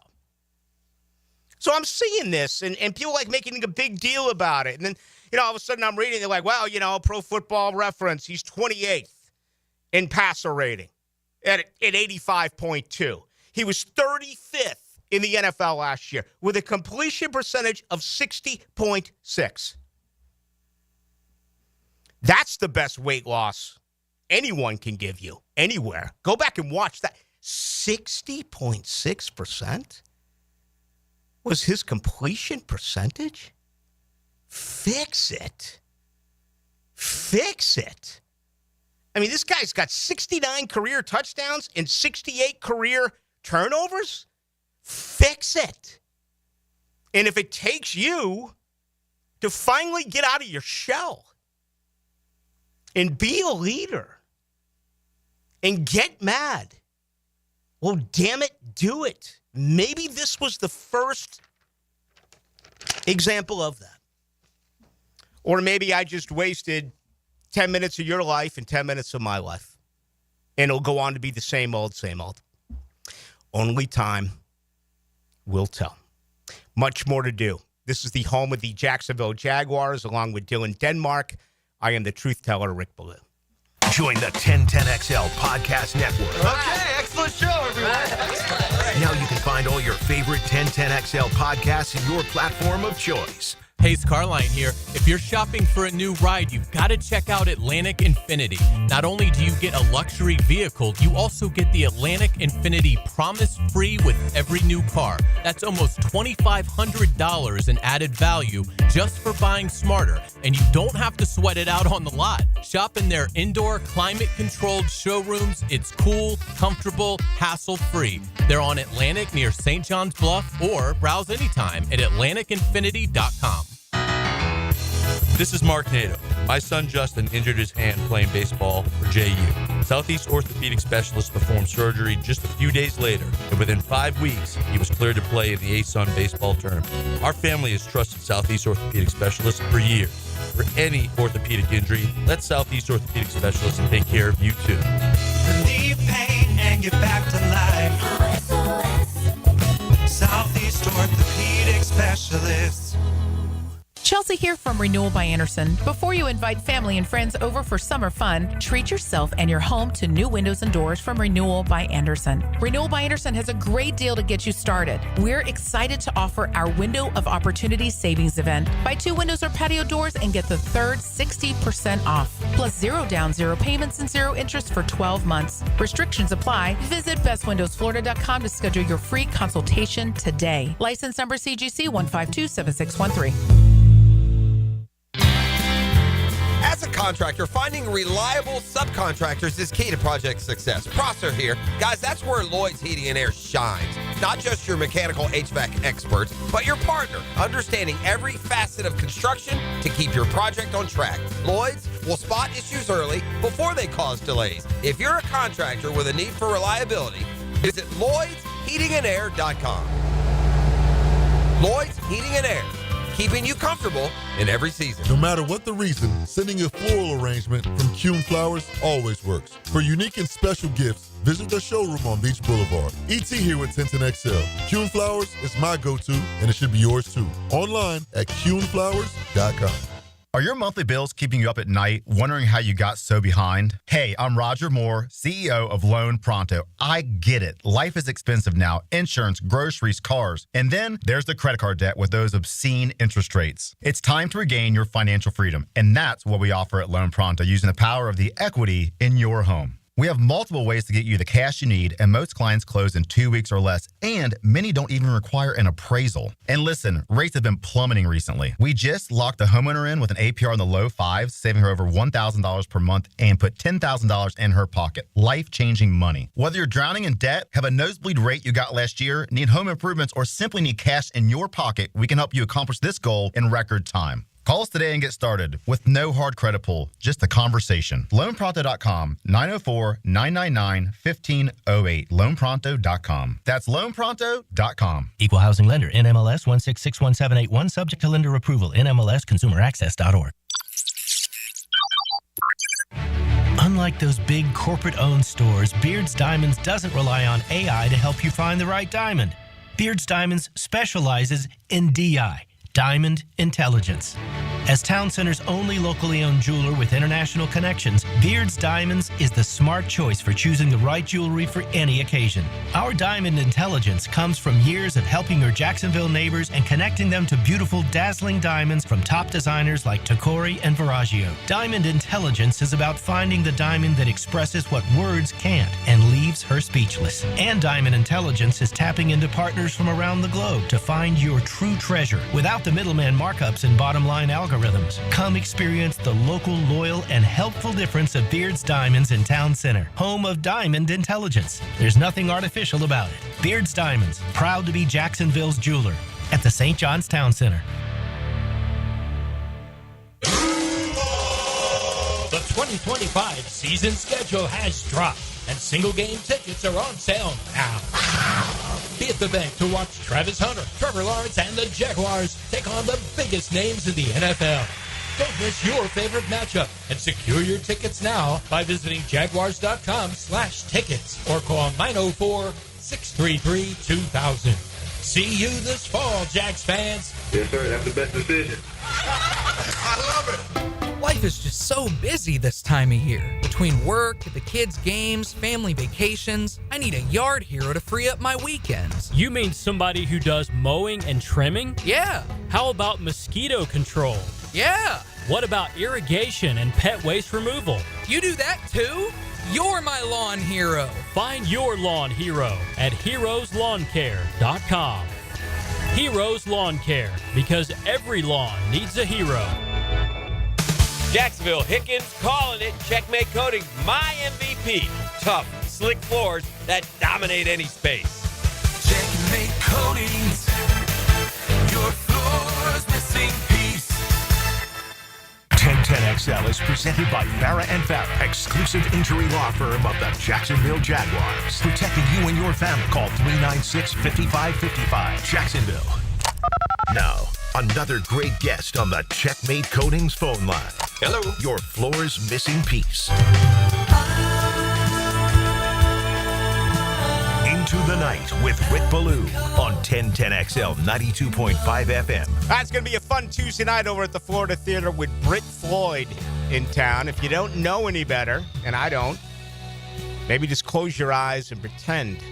So I'm seeing this, and people like making a big deal about it. And then, all of a sudden I'm reading, they're like, well, Pro Football Reference, he's 28th in passer rating at 85.2. He was 35th in the NFL last year with a completion percentage of 60.6. That's the best weight loss anyone can give you anywhere. Go back and watch that. 60.6% was his completion percentage? Fix it. Fix it. I mean, this guy's got 69 career touchdowns and 68 career turnovers. Fix it. And if it takes you to finally get out of your shell and be a leader and get mad, well, damn it, do it. Maybe this was the first example of that. Or maybe I just wasted 10 minutes of your life and 10 minutes of my life. And it'll go on to be the same old, same old. Only time will tell. Much more to do. This is the home of the Jacksonville Jaguars, along with Dylan Denmark. I am the truth teller, Rick Ballou. Join the 1010XL Podcast Network. Okay, excellent show, everyone. Now you can find all your favorite 1010XL podcasts in your platform of choice. Hey, it's Carline here. If you're shopping for a new ride, you've got to check out Atlantic Infinity. Not only do you get a luxury vehicle, you also get the Atlantic Infinity Promise Free with every new car. That's almost $2,500 in added value just for buying smarter. And you don't have to sweat it out on the lot. Shop in their indoor, climate-controlled showrooms. It's cool, comfortable, hassle-free. They're on Atlantic near St. John's Bluff, or browse anytime at atlanticinfinity.com. This is Mark Nato. My son Justin injured his hand playing baseball for JU. Southeast Orthopedic Specialist performed surgery just a few days later, and within 5 weeks, he was cleared to play in the ASUN baseball tournament. Our family has trusted Southeast Orthopedic Specialist for years. For any orthopedic injury, let Southeast Orthopedic Specialist take care of you too. Relieve pain and get back to life. Southeast Orthopedic Specialist. Chelsea here from Renewal by Anderson. Before you invite family and friends over for summer fun, treat yourself and your home to new windows and doors from Renewal by Anderson. Renewal by Anderson has a great deal to get you started. We're excited to offer our Window of Opportunity Savings Event. Buy 2 windows or patio doors and get the third 60% off. Plus 0 down, 0 payments, and 0 interest for 12 months. Restrictions apply. Visit bestwindowsflorida.com to schedule your free consultation today. License number CGC 1527613. As a contractor, finding reliable subcontractors is key to project success. Prosser here. Guys, that's where Lloyd's Heating and Air shines. Not just your mechanical HVAC experts, but your partner, understanding every facet of construction to keep your project on track. Lloyd's will spot issues early before they cause delays. If you're a contractor with a need for reliability, visit Lloyd'sHeatingandAir.com. Lloyd's Heating and Air, keeping you comfortable in every season. No matter what the reason, sending a floral arrangement from Kuhn Flowers always works. For unique and special gifts, visit their showroom on Beach Boulevard. ET here with 1010XL. Kuhn Flowers is my go-to, and it should be yours too. Online at KuhnFlowers.com. Are your monthly bills keeping you up at night, wondering how you got so behind? Hey, I'm Roger Moore, CEO of Loan Pronto. I get it. Life is expensive now. Insurance, groceries, cars. And then there's the credit card debt with those obscene interest rates. It's time to regain your financial freedom. And that's what we offer at Loan Pronto, using the power of the equity in your home. We have multiple ways to get you the cash you need, and most clients close in 2 weeks or less, and many don't even require an appraisal. And listen, rates have been plummeting recently. We just locked the homeowner in with an APR in the low 5s, saving her over $1,000 per month, and put $10,000 in her pocket. Life-changing money. Whether you're drowning in debt, have a nosebleed rate you got last year, need home improvements, or simply need cash in your pocket, we can help you accomplish this goal in record time. Call us today and get started with no hard credit pull, just a conversation. LoanPronto.com, 904-999-1508. LoanPronto.com. That's LoanPronto.com. Equal housing lender, NMLS 1661781, subject to lender approval, NMLSconsumeraccess.org. Unlike those big corporate-owned stores, Beard's Diamonds doesn't rely on AI to help you find the right diamond. Beard's Diamonds specializes in DI, Diamond Intelligence. As Town Center's only locally owned jeweler with international connections, Beard's Diamonds is the smart choice for choosing the right jewelry for any occasion. Our Diamond Intelligence comes from years of helping your Jacksonville neighbors and connecting them to beautiful, dazzling diamonds from top designers like Tacori and Verragio. Diamond Intelligence is about finding the diamond that expresses what words can't and leaves her speechless. And Diamond Intelligence is tapping into partners from around the globe to find your true treasure without the middleman markups and bottom-line algorithms. Come experience the local, loyal, and helpful difference of Beard's Diamonds in Town Center, home of Diamond Intelligence. There's nothing artificial about it. Beard's Diamonds, proud to be Jacksonville's jeweler at the St. John's Town Center. The 2025 season schedule has dropped, and single-game tickets are on sale now. Be at the bank to watch Travis Hunter, Trevor Lawrence, and the Jaguars take on the biggest names in the NFL. Don't miss your favorite matchup and secure your tickets now by visiting jaguars.com/tickets or call 904-633-2000. See you this fall, Jags fans. Yes, sir. That's the best decision. I love it. Life is just so busy this time of year. Between work, the kids' games, family vacations, I need a yard hero to free up my weekends. You mean somebody who does mowing and trimming? Yeah. How about mosquito control? Yeah. What about irrigation and pet waste removal? You do that too? You're my lawn hero. Find your lawn hero at heroeslawncare.com. Heroes Lawn Care, because every lawn needs a hero. Jacksonville, Hickens calling it. Checkmate Coating, my MVP. Tough, slick floors that dominate any space. Checkmate Coatings, your floor's missing piece. 1010XL is presented by Farah and Farah, exclusive injury law firm of the Jacksonville Jaguars. Protecting you and your family. Call 396-5555. Jacksonville. Now, another great guest on the Checkmate Coatings phone line. Hello. Your floor's missing piece. Into the Night with Rick Ballou on 1010XL 92.5 FM. It's going to be a fun Tuesday night over at the Florida Theater with Britt Floyd in town. If you don't know any better, and I don't, maybe just close your eyes and pretend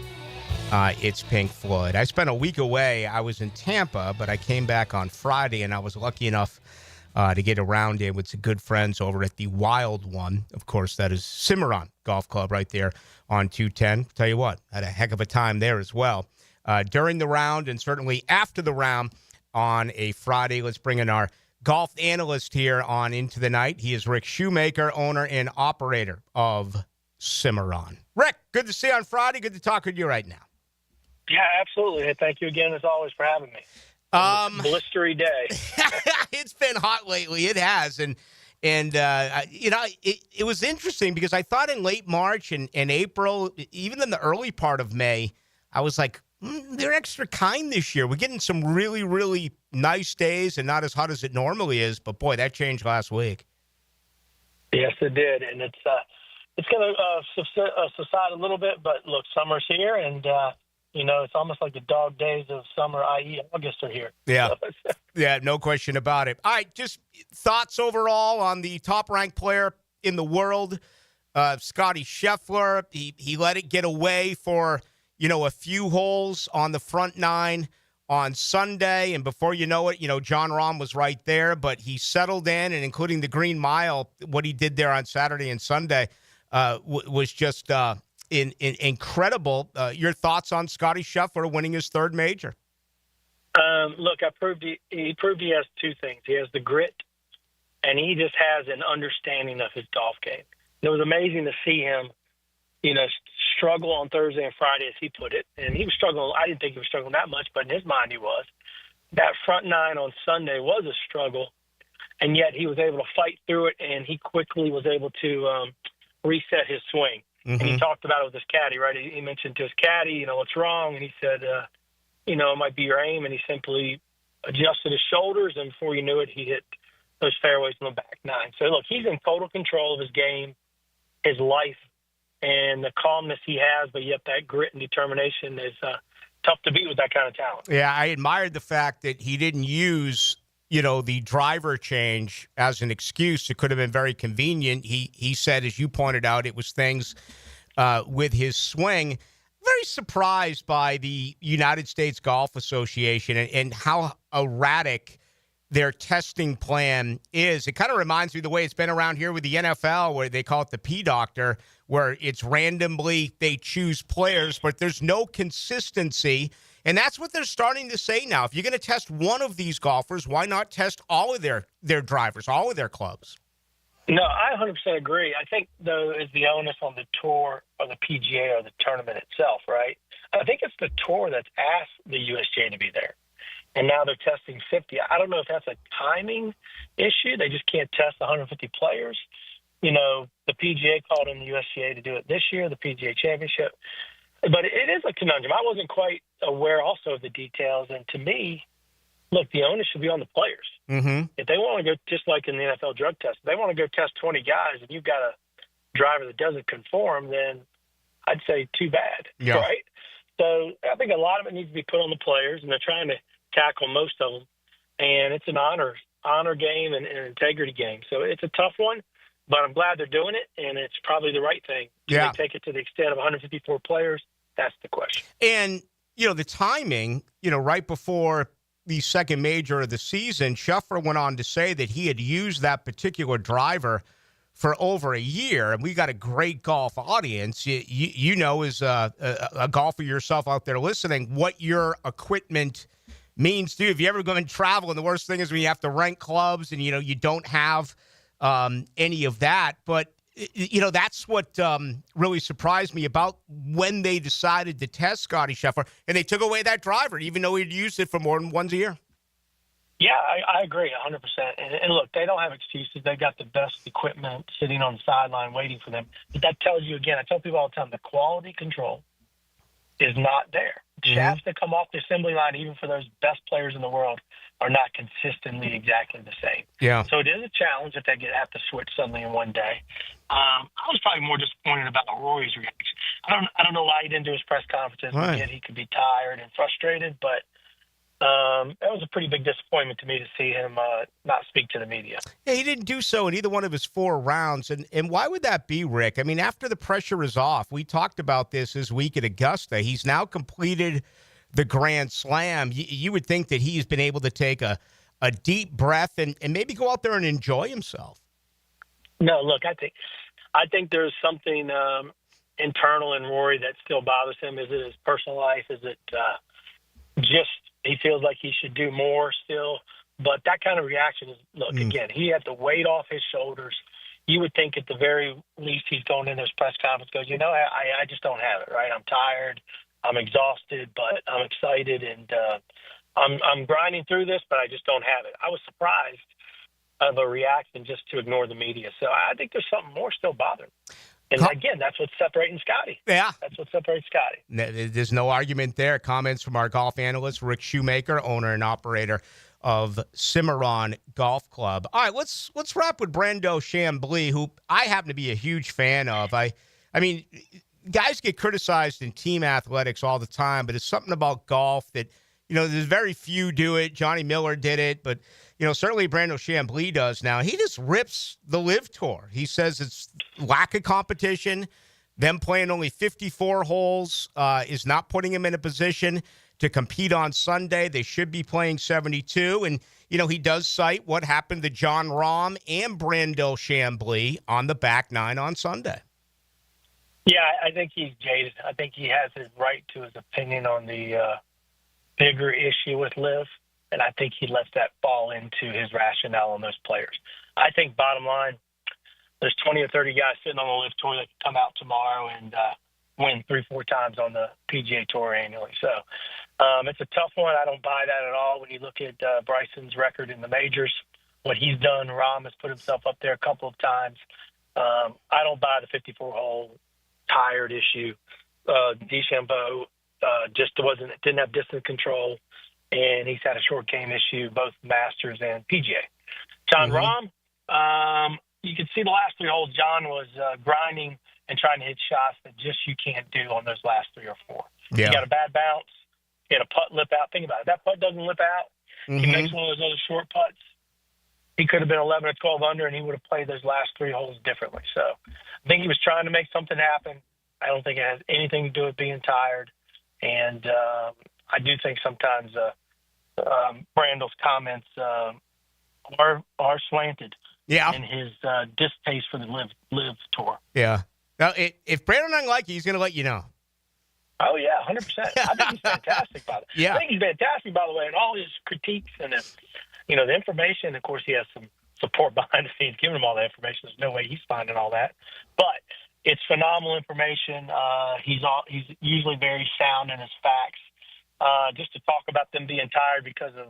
it's Pink Floyd. I spent a week away. I was in Tampa, but I came back on Friday, and I was lucky enough to get around it with some good friends over at the Wild One. Of course, that is Cimarron Golf Club right there on 210. Tell you what, had a heck of a time there as well. During the round and certainly after the round on a Friday, let's bring in our golf analyst here on Into the Night. He is Rick Shoemaker, owner and operator of Cimarron. Rick, good to see you on Friday. Good to talk with you right now. Yeah, absolutely. Thank you again, as always, for having me. Blistery day. It's been hot lately. It has. And it was interesting because I thought in late March and April, even in the early part of May, I was like, they're extra kind this year. We're getting some really, really nice days and not as hot as it normally is. But, boy, that changed last week. Yes, it did. And it's going to subside a little bit. But, look, summer's here, and it's almost like the dog days of summer, i.e. August, are here. Yeah. Yeah, no question about it. All right, just thoughts overall on the top-ranked player in the world, Scotty Scheffler. He let it get away for, a few holes on the front nine on Sunday, and before you know it, John Rahm was right there, but he settled in, and including the Green Mile, what he did there on Saturday and Sunday was just incredible. Your thoughts on Scotty Scheffler winning his third major? Look, he proved he has two things. He has the grit, and he just has an understanding of his golf game. It was amazing to see him, struggle on Thursday and Friday, as he put it. And he was struggling. I didn't think he was struggling that much, but in his mind he was. That front nine on Sunday was a struggle, and yet he was able to fight through it, and he quickly was able to reset his swing. Mm-hmm. And he talked about it with his caddy, right? He mentioned to his caddy, what's wrong? And he said, it might be your aim. And he simply adjusted his shoulders, and before you knew it, he hit those fairways on the back nine. So, look, he's in total control of his game. his life and the calmness he has, but yet that grit and determination is tough to beat with that kind of talent. Yeah, I admired the fact that he didn't use, the driver change as an excuse. It could have been very convenient. He said, as you pointed out, it was things with his swing. Very surprised by the United States Golf Association and how erratic their testing plan is. It kind of reminds me of the way it's been around here with the NFL, where they call it the P doctor, where it's randomly they choose players, but there's no consistency. And that's what they're starting to say now. If you're going to test one of these golfers, why not test all of their drivers, all of their clubs? No, I 100% agree. I think, though, is the onus on the tour or the PGA or the tournament itself, right? I think it's the tour that's asked the USGA to be there. And now they're testing 50. I don't know if that's a timing issue. They just can't test 150 players. The PGA called on the USGA to do it this year, the PGA Championship. But it is a conundrum. I wasn't quite aware also of the details. And to me, look, the onus should be on the players. Mm-hmm. If they want to go, just like in the NFL drug test, if they want to go test 20 guys and you've got a driver that doesn't conform, then I'd say too bad, right? So I think a lot of it needs to be put on the players, and they're trying to tackle most of them. And it's an honor game and an integrity game. So it's a tough one, but I'm glad they're doing it, and it's probably the right thing. Do they take it to the extent of 154 players? That's the question. And, the timing, right before the second major of the season, Scheffler went on to say that he had used that particular driver for over a year, and we got a great golf audience. You know, as a golfer yourself out there listening, what your equipment means to you. If you ever go and travel, and the worst thing is when you have to rent clubs and, you don't have any of that. But, that's what really surprised me about when they decided to test Scotty Scheffler, and they took away that driver, even though he'd used it for more than once a year. Yeah, I agree 100%. And look, they don't have excuses. They got the best equipment sitting on the sideline waiting for them. But that tells you, again, I tell people all the time, the quality control is not there. Shafts that come off the assembly line, even for those best players in the world, are not consistently exactly the same. Yeah. So it is a challenge if they have to switch suddenly in one day. I was probably more disappointed about Rory's reaction. I don't know why he didn't do his press conferences. Right. Again, he could be tired and frustrated, but that was a pretty big disappointment to me to see him not speak to the media. Yeah, he didn't do so in either one of his 4 rounds. And why would that be, Rick? I mean, after the pressure is off, we talked about this week at Augusta. He's now completed the Grand Slam. You would think that he's been able to take a deep breath and maybe go out there and enjoy himself. No, look, I think there's something internal in Rory that still bothers him. Is it his personal life? Is it just he feels like he should do more still? But that kind of reaction is, look, again, he had the weight off his shoulders. You would think at the very least he's going in his press conference, goes, I just don't have it, right? I'm tired. I'm exhausted, but I'm excited, and I'm grinding through this, but I just don't have it. I was surprised of a reaction just to ignore the media. So I think there's something more still bothering. And again, that's what's separating Scotty. Yeah. That's what separates Scotty. There's no argument there. Comments from our golf analyst, Rick Shoemaker, owner and operator of Cimarron Golf Club. All right, let's wrap with Brando Chambly, who I happen to be a huge fan of. I mean, guys get criticized in team athletics all the time, but it's something about golf that, there's very few do it. Johnny Miller did it, but, certainly Brando Chambly does now. He just rips the LIV Tour. He says it's lack of competition. Them playing only 54 holes is not putting him in a position to compete on Sunday. They should be playing 72. And, he does cite what happened to John Rahm and Brando Chambly on the back 9 on Sunday. Yeah, I think he's jaded. I think he has his right to his opinion on the bigger issue with LIV, and I think he lets that fall into his rationale on those players. I think bottom line, there's 20 or 30 guys sitting on the LIV Tour that can come out tomorrow and win 3-4 times on the PGA Tour annually. So it's a tough one. I don't buy that at all. When you look at Bryson's record in the majors, what he's done, Rahm has put himself up there a couple of times. I don't buy the 54-hole tired issue. DeChambeau just didn't have distance control, and he's had a short game issue, both Masters and PGA. John Rahm, you could see the last 3 holes, John was grinding and trying to hit shots that just you can't do on those last 3 or 4. Yeah. He got a bad bounce. He had a putt lip out. Think about it. That putt doesn't lip out. He makes one of those other short putts. He could have been 11 or 12 under, and he would have played those last 3 holes differently. So I think he was trying to make something happen. I don't think it has anything to do with being tired. And I do think sometimes Brandle's comments are slanted in his distaste for the live tour. Yeah. Now, if Brandon doesn't like you, he's going to let you know. Oh, yeah, 100%. I think he's fantastic, by the way. Yeah. I think he's fantastic, by the way, and all his critiques and, the information. Of course, he has some support behind the scenes giving him all that information. There's no way he's finding all that. But it's phenomenal information. He's usually very sound in his facts. Just to talk about them being tired because of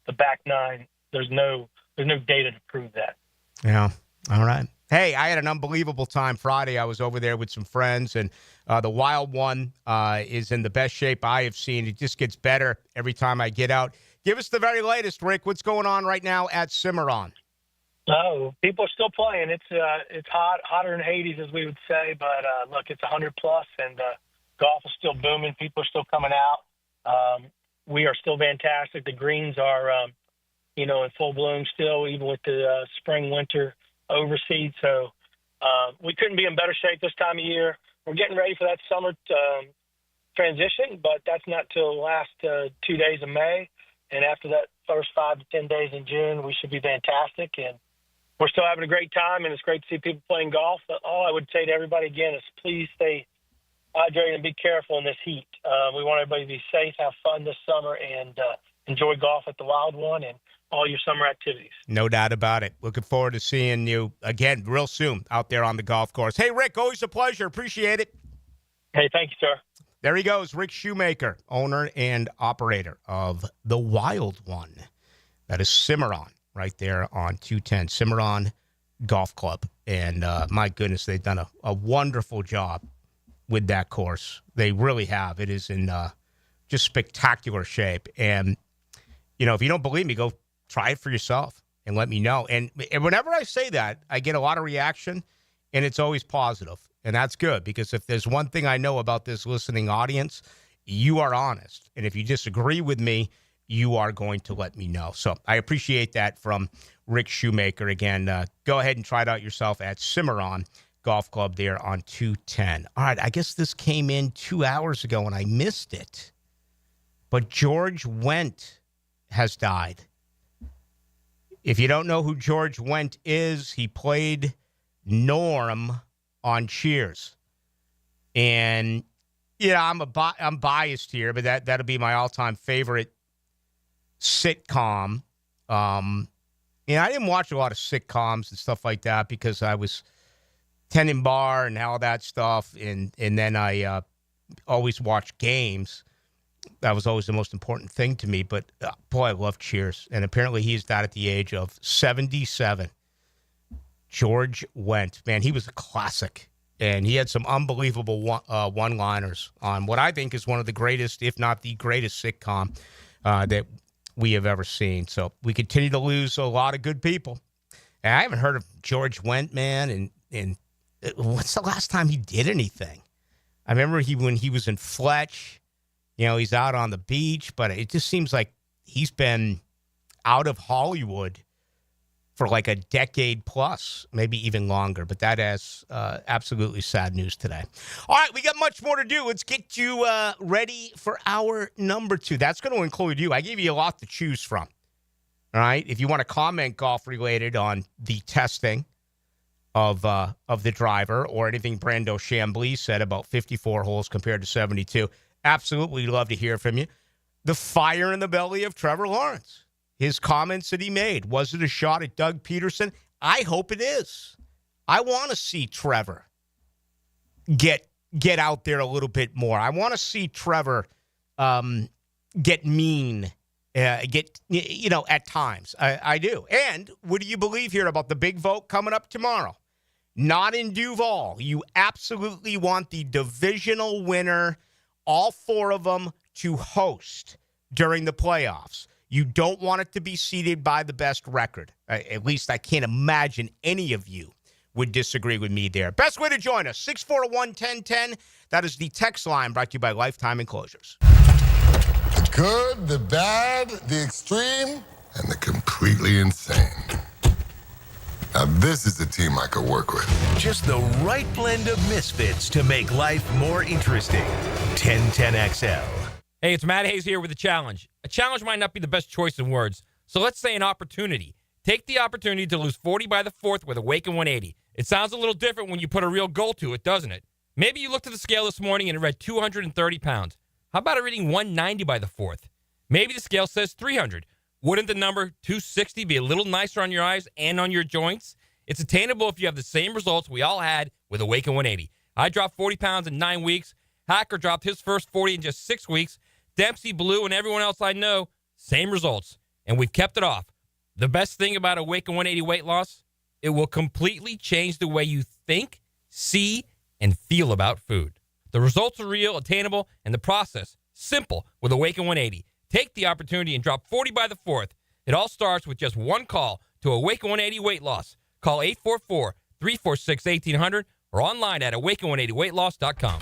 the back nine, there's no data to prove that. Yeah. All right. Hey, I had an unbelievable time Friday. I was over there with some friends, and the Wild One is in the best shape I have seen. It just gets better every time I get out. Give us the very latest, Rick. What's going on right now at Cimarron? Oh, people are still playing. It's hot, hotter than Hades, as we would say. But look, it's 100+, and golf is still booming. People are still coming out. We are still fantastic. The greens are, in full bloom still, even with the spring-winter overseed. So we couldn't be in better shape this time of year. We're getting ready for that summer transition, but that's not till the last 2 days of May. And after that first 5 to 10 days in June, we should be fantastic. And we're still having a great time, and it's great to see people playing golf. But all I would say to everybody, again, is please stay hydrated and be careful in this heat. We want everybody to be safe, have fun this summer, and enjoy golf at the Wild One and all your summer activities. No doubt about it. Looking forward to seeing you again real soon out there on the golf course. Hey, Rick, always a pleasure. Appreciate it. Hey, thank you, sir. There he goes, Rick Shoemaker, owner and operator of the Wild One. That is Cimarron right there on 210, Cimarron Golf Club. And my goodness, they've done a wonderful job with that course. They really have. It is in just spectacular shape. And, if you don't believe me, go try it for yourself and let me know. And whenever I say that, I get a lot of reaction, and it's always positive. And that's good, because if there's one thing I know about this listening audience, you are honest. And if you disagree with me, you are going to let me know. So I appreciate that from Rick Shoemaker. Again, go ahead and try it out yourself at Cimarron Golf Club there on 210. All right, I guess this came in 2 hours ago, and I missed it. But George Wendt has died. If you don't know who George Wendt is, he played Norm on Cheers. And, I'm biased here, but that'll be my all-time favorite sitcom. I didn't watch a lot of sitcoms and stuff like that because I was tending bar and all that stuff, and then I always watched games. That was always the most important thing to me. But, boy, I love Cheers. And apparently he's died at the age of 77. George Wendt. Man, he was a classic. And he had some unbelievable one-liners on what I think is one of the greatest, if not the greatest sitcom that we have ever seen. So we continue to lose a lot of good people. And I haven't heard of George Wendt, man, and what's the last time he did anything? I remember when he was in Fletch, he's out on the beach, but it just seems like he's been out of Hollywood for like a decade plus, maybe even longer. But that is absolutely sad news today. All right, we got much more to do. Let's get you ready for our number 2. That's going to include you. I gave you a lot to choose from. All right, if you want to comment golf-related on the testing of the driver or anything Brando Chambly said about 54 holes compared to 72, absolutely love to hear from you. The fire in the belly of Trevor Lawrence. His comments that he made. Was it a shot at Doug Peterson? I hope it is. I want to see Trevor get out there a little bit more. I want to see Trevor get mean, at times. I do. And what do you believe here about the big vote coming up tomorrow? Not in Duval. You absolutely want the divisional winner, all 4 of them, to host during the playoffs. You don't want it to be seeded by the best record. At least I can't imagine any of you would disagree with me there. Best way to join us, 641-1010. That is the text line brought to you by Lifetime Enclosures. The good, the bad, the extreme, and the completely insane. Now this is the team I could work with. Just the right blend of misfits to make life more interesting. 1010XL. Hey, it's Matt Hayes here with a challenge. A challenge might not be the best choice in words, so let's say an opportunity. Take the opportunity to lose 40 by the 4th with Awaken 180. It sounds a little different when you put a real goal to it, doesn't it? Maybe you looked at the scale this morning and it read 230 pounds. How about it reading 190 by the 4th? Maybe the scale says 300. Wouldn't the number 260 be a little nicer on your eyes and on your joints? It's attainable if you have the same results we all had with Awaken 180. I dropped 40 pounds in 9 weeks. Hacker dropped his first 40 in just 6 weeks. Dempsey, Ballou, and everyone else I know, same results. And we've kept it off. The best thing about Awaken 180 weight loss, it will completely change the way you think, see, and feel about food. The results are real, attainable, and the process simple with Awaken 180. Take the opportunity and drop 40 by the 4th. It all starts with just one call to Awaken 180 Weight Loss. Call 844-346-1800 or online at awaken180weightloss.com.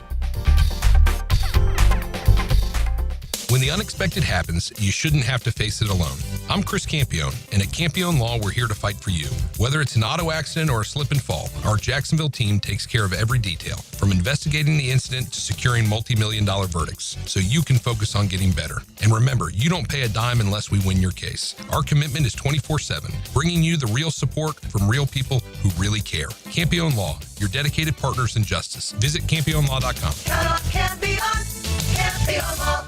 When the unexpected happens, you shouldn't have to face it alone. I'm Chris Campione, and at Campione Law, we're here to fight for you. Whether it's an auto accident or a slip and fall, our Jacksonville team takes care of every detail, from investigating the incident to securing multi-million-dollar verdicts, so you can focus on getting better. And remember, you don't pay a dime unless we win your case. Our commitment is 24/7, bringing you the real support from real people who really care. Campione Law, your dedicated partners in justice. Visit CampioneLaw.com. Count on Campione, Campione Law.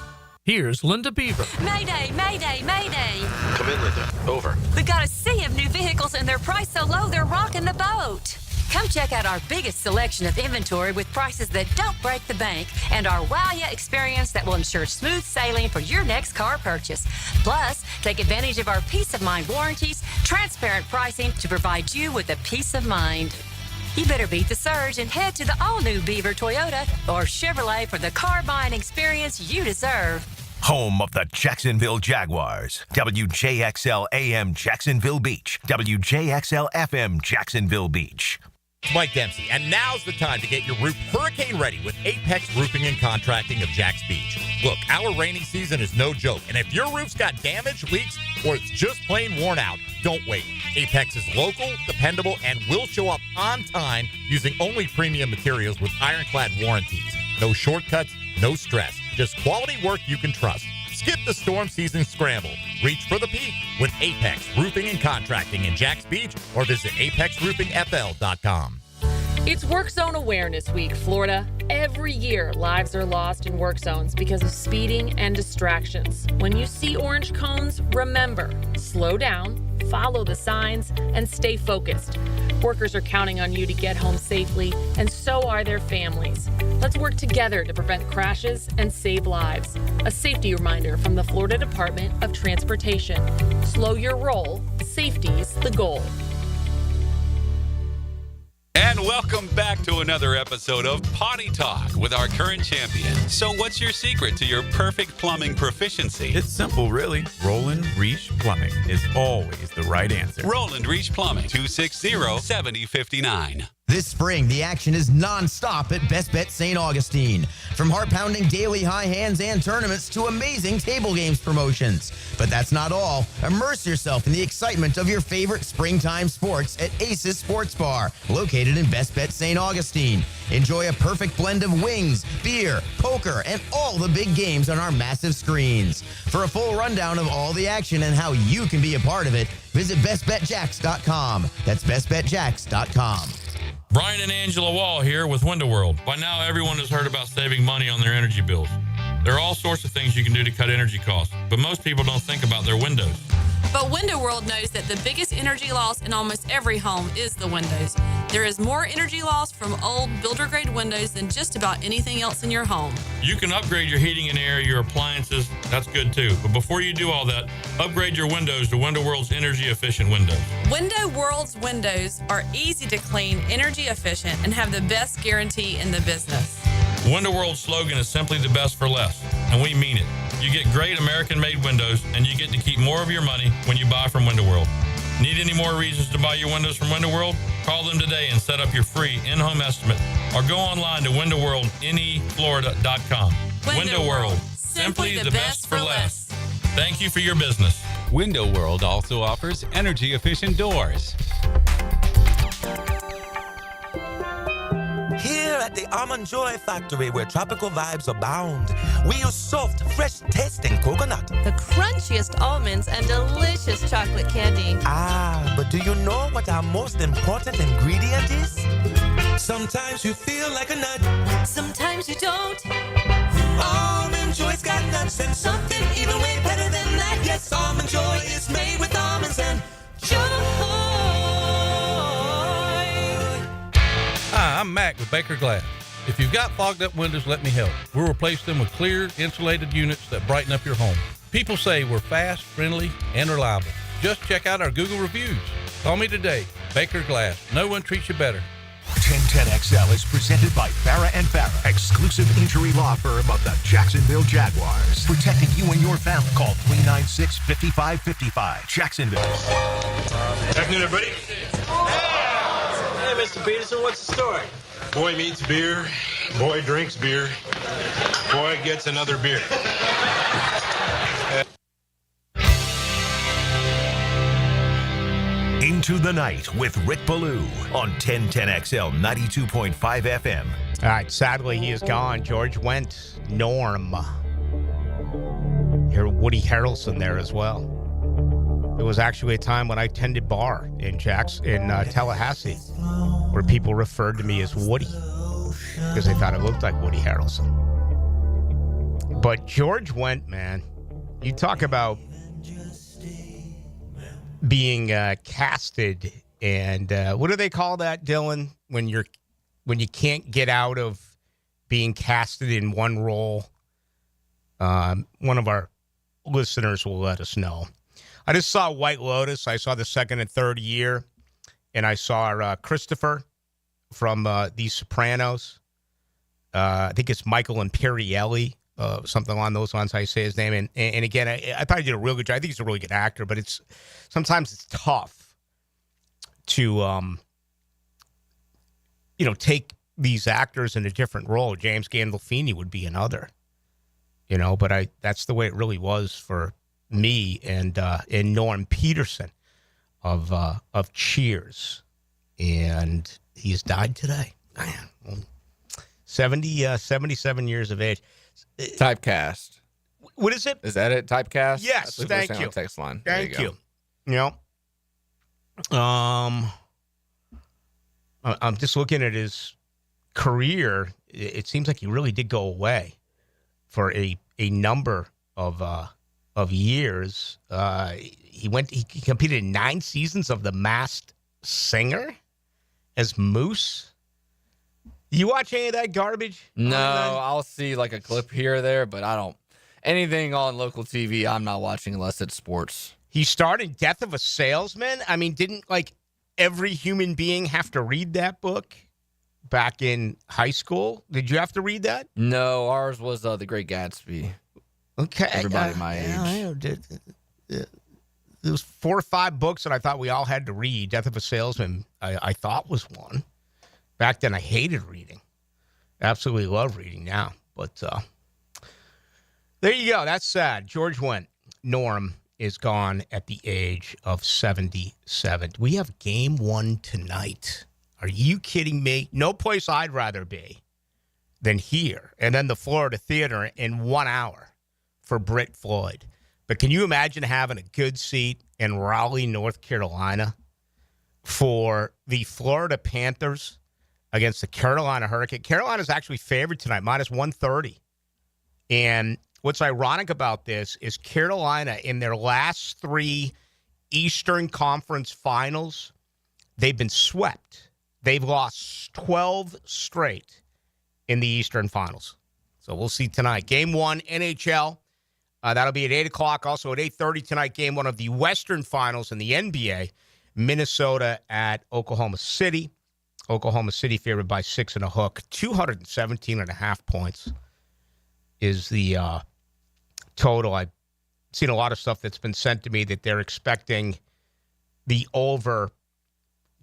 Here's Linda Beaver. Mayday, mayday, mayday. Come in, Linda. Over. We've got a sea of new vehicles and they're priced so low they're rocking the boat. Come check out our biggest selection of inventory with prices that don't break the bank and our wow ya experience that will ensure smooth sailing for your next car purchase. Plus, take advantage of our peace of mind warranties, transparent pricing to provide you with a peace of mind. You better beat the surge and head to the all-new Beaver Toyota or Chevrolet for the car buying experience you deserve. Home of the Jacksonville Jaguars. WJXL AM Jacksonville Beach. WJXL FM Jacksonville Beach. Mike Dempsey, and now's the time to get your roof hurricane ready with Apex Roofing and Contracting of Jacks Beach. Look, our rainy season is no joke, and if your roof's got damage, leaks, or it's just plain worn out, don't wait. Apex is local, dependable, and will show up on time using only premium materials with ironclad warranties. No shortcuts, no stress, just quality work you can trust. Skip the storm season scramble. Reach for the peak with Apex Roofing and Contracting in Jacks Beach or visit apexroofingfl.com. It's Work Zone Awareness Week, Florida. Every year, lives are lost in work zones because of speeding and distractions. When you see orange cones, remember, slow down, follow the signs, and stay focused. Workers are counting on you to get home safely, and so are their families. Let's work together to prevent crashes and save lives. A safety reminder from the Florida Department of Transportation. Slow your roll. Safety's the goal. And welcome back to another episode of Potty Talk with our current champion. So what's your secret to your perfect plumbing proficiency? It's simple, really. Roland Reach Plumbing is always the right answer. Roland Reach Plumbing, 260-7059. This spring, the action is non-stop at Best Bet St. Augustine. From heart-pounding daily high hands and tournaments to amazing table games promotions. But that's not all. Immerse yourself in the excitement of your favorite springtime sports at Aces Sports Bar, located in Best Bet St. Augustine. Enjoy a perfect blend of wings, beer, poker, and all the big games on our massive screens. For a full rundown of all the action and how you can be a part of it, visit bestbetjacks.com. That's bestbetjacks.com. Brian and Angela Wall here with Window World. By now, everyone has heard about saving money on their energy bills. There are all sorts of things you can do to cut energy costs, but most people don't think about their windows. But Window World knows that the biggest energy loss in almost every home is the windows. There is more energy loss from old builder-grade windows than just about anything else in your home. You can upgrade your heating and air, your appliances. That's good too. But before you do all that, upgrade your windows to Window World's energy-efficient windows. Window World's windows are easy to clean, energy-efficient, and have the best guarantee in the business. Window World's slogan is simply the best for less, and we mean it. you get great American-made windows, and you get to keep more of your money when you buy from Window World. Need any more reasons to buy your windows from Window World? Call them today and set up your free in-home estimate, or go online to windowworldneflorida.com. Window World. Simply the best for less. Thank you for your business. Window World also offers energy-efficient doors. Here at the Almond Joy Factory, where tropical vibes abound, we use soft, fresh-tasting coconut. The crunchiest almonds and delicious chocolate candy. Ah, but do you know what our most important ingredient is? Sometimes you feel like a nut. Sometimes you don't. Almond Joy's got nuts and something even way better than that. Yes, Almond Joy is made with almonds and joy. Hi, I'm Mac with Baker Glass. If you've got fogged up windows, let me help. We'll replace them with clear, insulated units that brighten up your home. People say we're fast, friendly, and reliable. Just check out our Google reviews. Call me today. Baker Glass. No one treats you better. 1010XL is presented by Farrah & Farrah, exclusive injury law firm of the Jacksonville Jaguars. Protecting you and your family. Call 396-5555. Jacksonville. Afternoon, everybody. Hey, Mr. Peterson, what's the story? Boy meets beer, boy drinks beer, boy gets another beer. Into the Night with Rick Ballou on 1010XL 92.5 FM. All right, sadly, he is gone. George Wendt, Norm. Hear Woody Harrelson there as well. It was actually a time when I tended bar in Tallahassee, where people referred to me as Woody because they thought it looked like Woody Harrelson. But George Wendt, man, you talk about being casted, and what do they call that, Dylan? When you can't get out of being casted in one role. One of our listeners will let us know. I just saw White Lotus. I saw the second and third year, and I saw Christopher from The Sopranos. I think it's Michael Imperielli, something along those lines. I say his name, and again, I thought he did a real good job. I think he's a really good actor, but sometimes it's tough to take these actors in a different role. James Gandolfini would be another, but that's the way it really was for me and Norm Peterson of Cheers, and he's died today. 77 years of age. Typecast. What is it? Is that it? Typecast? Yes. Thank you. Text line. Thank you. I'm just looking at his career. It seems like he really did go away for a number of years. He competed in 9 seasons of The Masked Singer as Moose. You watch any of that garbage? No, I'll see like a clip here or there, but I don't. Anything on local TV, I'm not watching unless it's sports. He starred in Death of a Salesman. I mean, didn't like every human being have to read that book back in high school? Did you have to read that? No, ours was The Great Gatsby. Okay. Everybody my age. There was 4 or 5 books that I thought we all had to read. Death of a Salesman, I thought was one. Back then, I hated reading. Absolutely love reading now. But there you go. That's sad. George Wendt, Norm, is gone at the age of 77. We have game 1 tonight. Are you kidding me? No place I'd rather be than here. And then the Florida Theater in 1 hour for Britt Floyd. But can you imagine having a good seat in Raleigh, North Carolina for the Florida Panthers against the Carolina Hurricane? Carolina's actually favored tonight, minus 130. And what's ironic about this is Carolina, in their last 3 Eastern Conference finals, they've been swept. They've lost 12 straight in the Eastern Finals. So we'll see tonight. Game 1, NHL. That'll be at 8 o'clock. Also at 8:30 tonight, game 1 of the Western Finals in the NBA. Minnesota at Oklahoma City. Oklahoma City favored by 6 and a hook. 217.5 points is the total. I've seen a lot of stuff that's been sent to me that they're expecting the over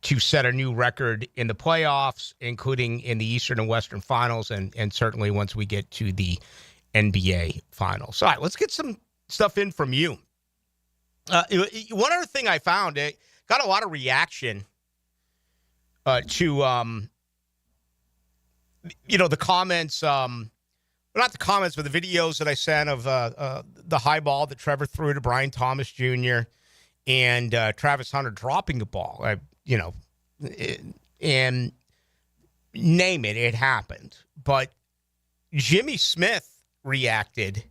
to set a new record in the playoffs, including in the Eastern and Western Finals, and certainly once we get to the NBA Finals. All right, let's get some stuff in from you. One other thing I found, it got a lot of reaction to the comments, not the comments, but the videos that I sent of the high ball that Trevor threw to Brian Thomas Jr. and Travis Hunter dropping the ball. And name it, it happened. But Jimmy Smith reacted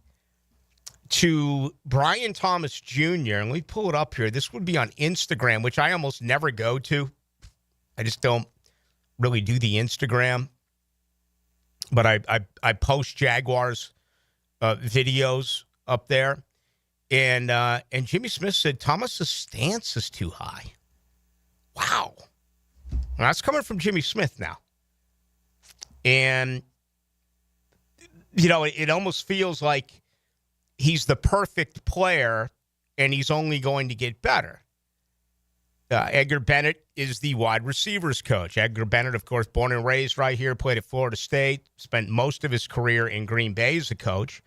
to Brian Thomas Jr., and let me pull it up here. This would be on Instagram, which I almost never go to. I just don't really do the Instagram. But I post Jaguars videos up there. And Jimmy Smith said Thomas's stance is too high. Wow. Well, that's coming from Jimmy Smith now. And, it almost feels like he's the perfect player and he's only going to get better. Edgar Bennett is the wide receivers coach. Edgar Bennett, of course, born and raised right here, played at Florida State, spent most of his career in Green Bay as a coach,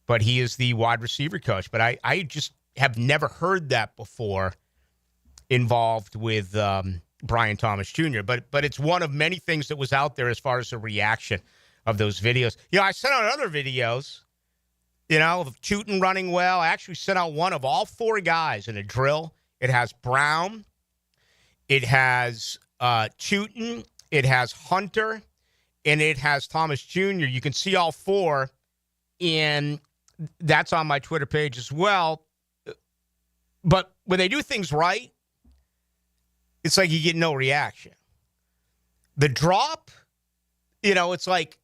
but he is the wide receiver coach. But I just have never heard that before involved with Brian Thomas Jr., but it's one of many things that was out there as far as the reaction of those videos. I sent out other videos, of Tootin running well. I actually sent out one of all four guys in a drill. It has Brown, it has Tootin, it has Hunter, and it has Thomas Jr. You can see all four, and that's on my Twitter page as well. But when they do things right, it's like you get no reaction. The drop, it's like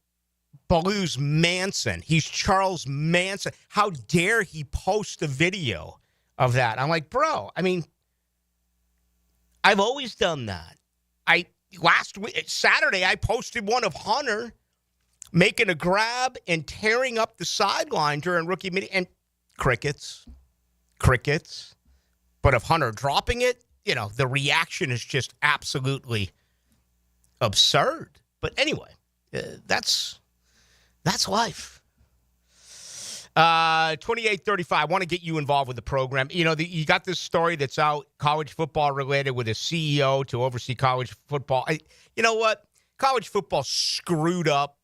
Ballou's Manson. He's Charles Manson. How dare he post a video of that? I'm like, bro, I've always done that. Last week, Saturday, I posted one of Hunter making a grab and tearing up the sideline during rookie meeting, and crickets. But of Hunter dropping it, the reaction is just absolutely absurd. But anyway, that's life. 2835. I want to get you involved with the program. You got this story that's out, college football related, with a CEO to oversee college football. You know what? College football screwed up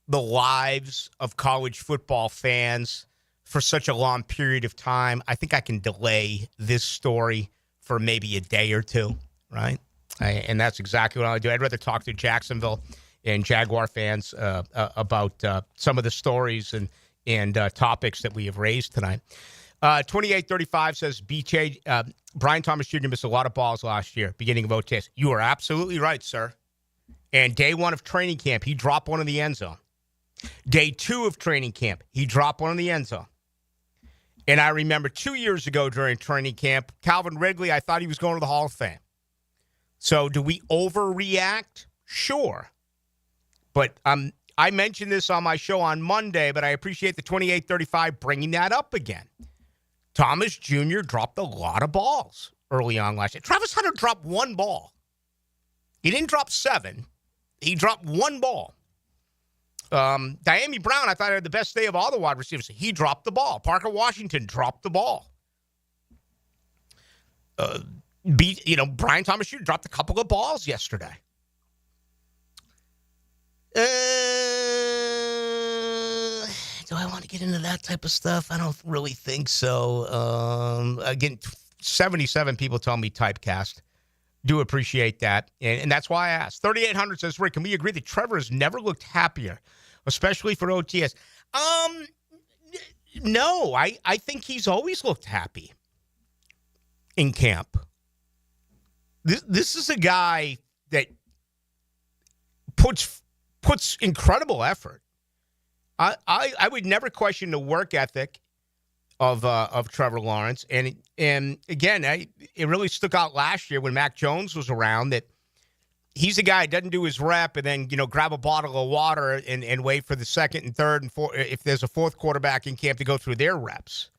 the lives of college football fans for such a long period of time. I think I can delay this story for maybe a day or two, right? And that's exactly what I do. I'd rather talk to Jacksonville and Jaguar fans about some of the stories and topics that we have raised tonight. 2835 says, Brian Thomas Jr. missed a lot of balls last year, beginning of OTS. You are absolutely right, sir. And day one of training camp, he dropped one in the end zone. Day two of training camp, he dropped one in the end zone. And I remember 2 years ago during training camp, Calvin Ridley, I thought he was going to the Hall of Fame. So do we overreact? Sure. But I mentioned this on my show on Monday, but I appreciate the 2835 bringing that up again. Thomas Jr. dropped a lot of balls early on last year. Travis Hunter dropped one ball. He didn't drop seven. He dropped one ball. Diami Brown, I thought had the best day of all the wide receivers. He dropped the ball. Parker Washington dropped the ball. Brian Thomas Jr. dropped a couple of balls yesterday. Do I want to get into that type of stuff? I don't really think so. Again, 77 people tell me typecast. Do appreciate that. And that's why I asked. 3800 says, Rick, can we agree that Trevor has never looked happier, especially for OTS? No, I think he's always looked happy in camp. This is a guy that puts incredible effort. I would never question the work ethic of Trevor Lawrence, and again, it really stuck out last year when Mac Jones was around that he's a guy who doesn't do his rep and then, grab a bottle of water and wait for the second and third and fourth, if there's a fourth quarterback in camp, to go through their reps.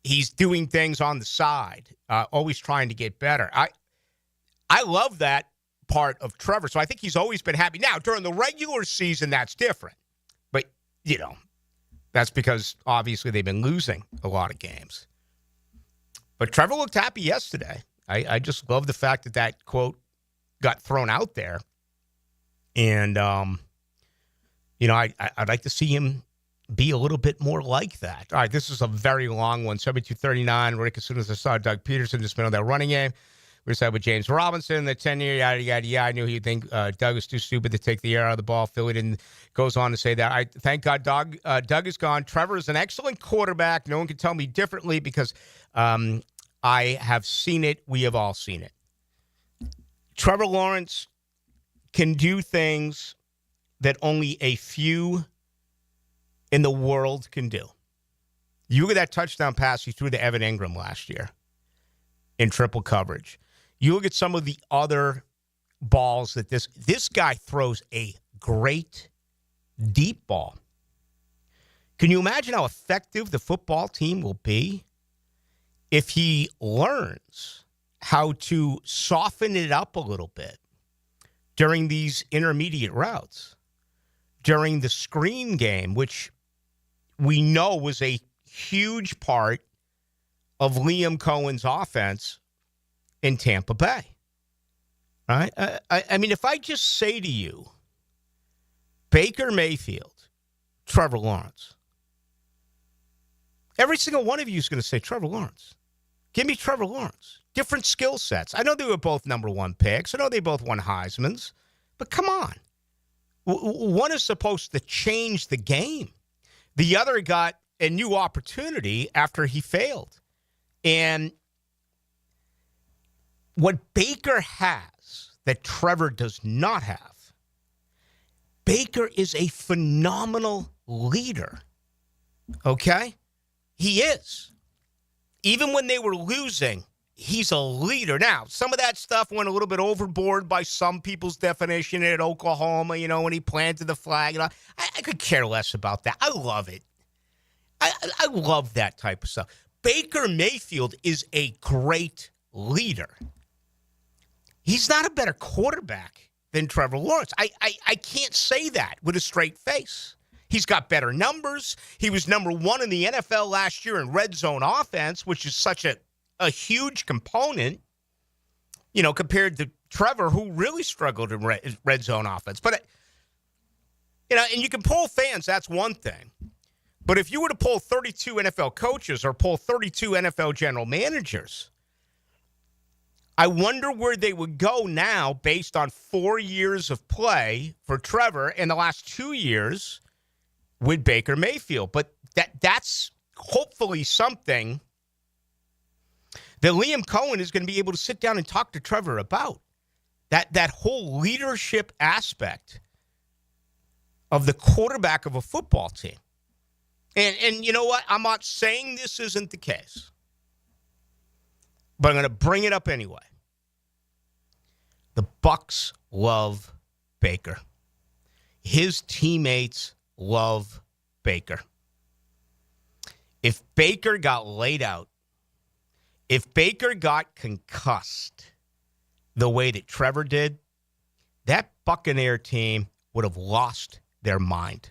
He's doing things on the side, always trying to get better. I love that part of Trevor, so I think he's always been happy. Now, during the regular season, that's different. But, that's because, obviously, they've been losing a lot of games. But Trevor looked happy yesterday. I just love the fact that quote got thrown out there. And, I'd like to see him be a little bit more like that. All right, this is a very long one, 72-39. Rick, as soon as I saw Doug Peterson just been on that running game, we decided with James Robinson, the 10-year, yada, yada, yada. I knew he'd think Doug was too stupid to take the air out of the ball. Philly didn't. Goes on to say that. Thank God Doug is gone. Trevor is an excellent quarterback. No one can tell me differently because I have seen it. We have all seen it. Trevor Lawrence can do things that only a few in the world can do. You look at that touchdown pass he threw to Evan Ingram last year in triple coverage. You look at some of the other balls that this guy throws a great deep ball. Can you imagine how effective the football team will be if he learns how to soften it up a little bit during these intermediate routes, during the screen game, which we know was a huge part of Liam Cohen's offense in Tampa Bay? Right? I mean, if I just say to you, Baker Mayfield, Trevor Lawrence, every single one of you is going to say Trevor Lawrence. Give me Trevor Lawrence. Different skill sets. I know they were both number one picks. I know they both won Heismans. But come on. One is supposed to change the game. The other got a new opportunity after he failed. And what Baker has that Trevor does not have, Baker is a phenomenal leader. Okay? He is. Even when they were losing, he's a leader. Now, some of that stuff went a little bit overboard by some people's definition at Oklahoma, when he planted the flag. I could care less about that. I love it. I love that type of stuff. Baker Mayfield is a great leader. He's not a better quarterback than Trevor Lawrence. I can't say that with a straight face. He's got better numbers. He was number one in the NFL last year in red zone offense, which is such a huge component, compared to Trevor, who really struggled in red zone offense. But, and you can poll fans, that's one thing. But if you were to poll 32 NFL coaches or poll 32 NFL general managers, I wonder where they would go now based on 4 years of play for Trevor and the last 2 years with Baker Mayfield. But that's hopefully something that Liam Cohen is going to be able to sit down and talk to Trevor about. That whole leadership aspect of the quarterback of a football team. And you know what? I'm not saying this isn't the case, but I'm going to bring it up anyway. The Bucs love Baker. His teammates love Baker. If Baker got laid out, if Baker got concussed the way that Trevor did, that Buccaneer team would have lost their mind.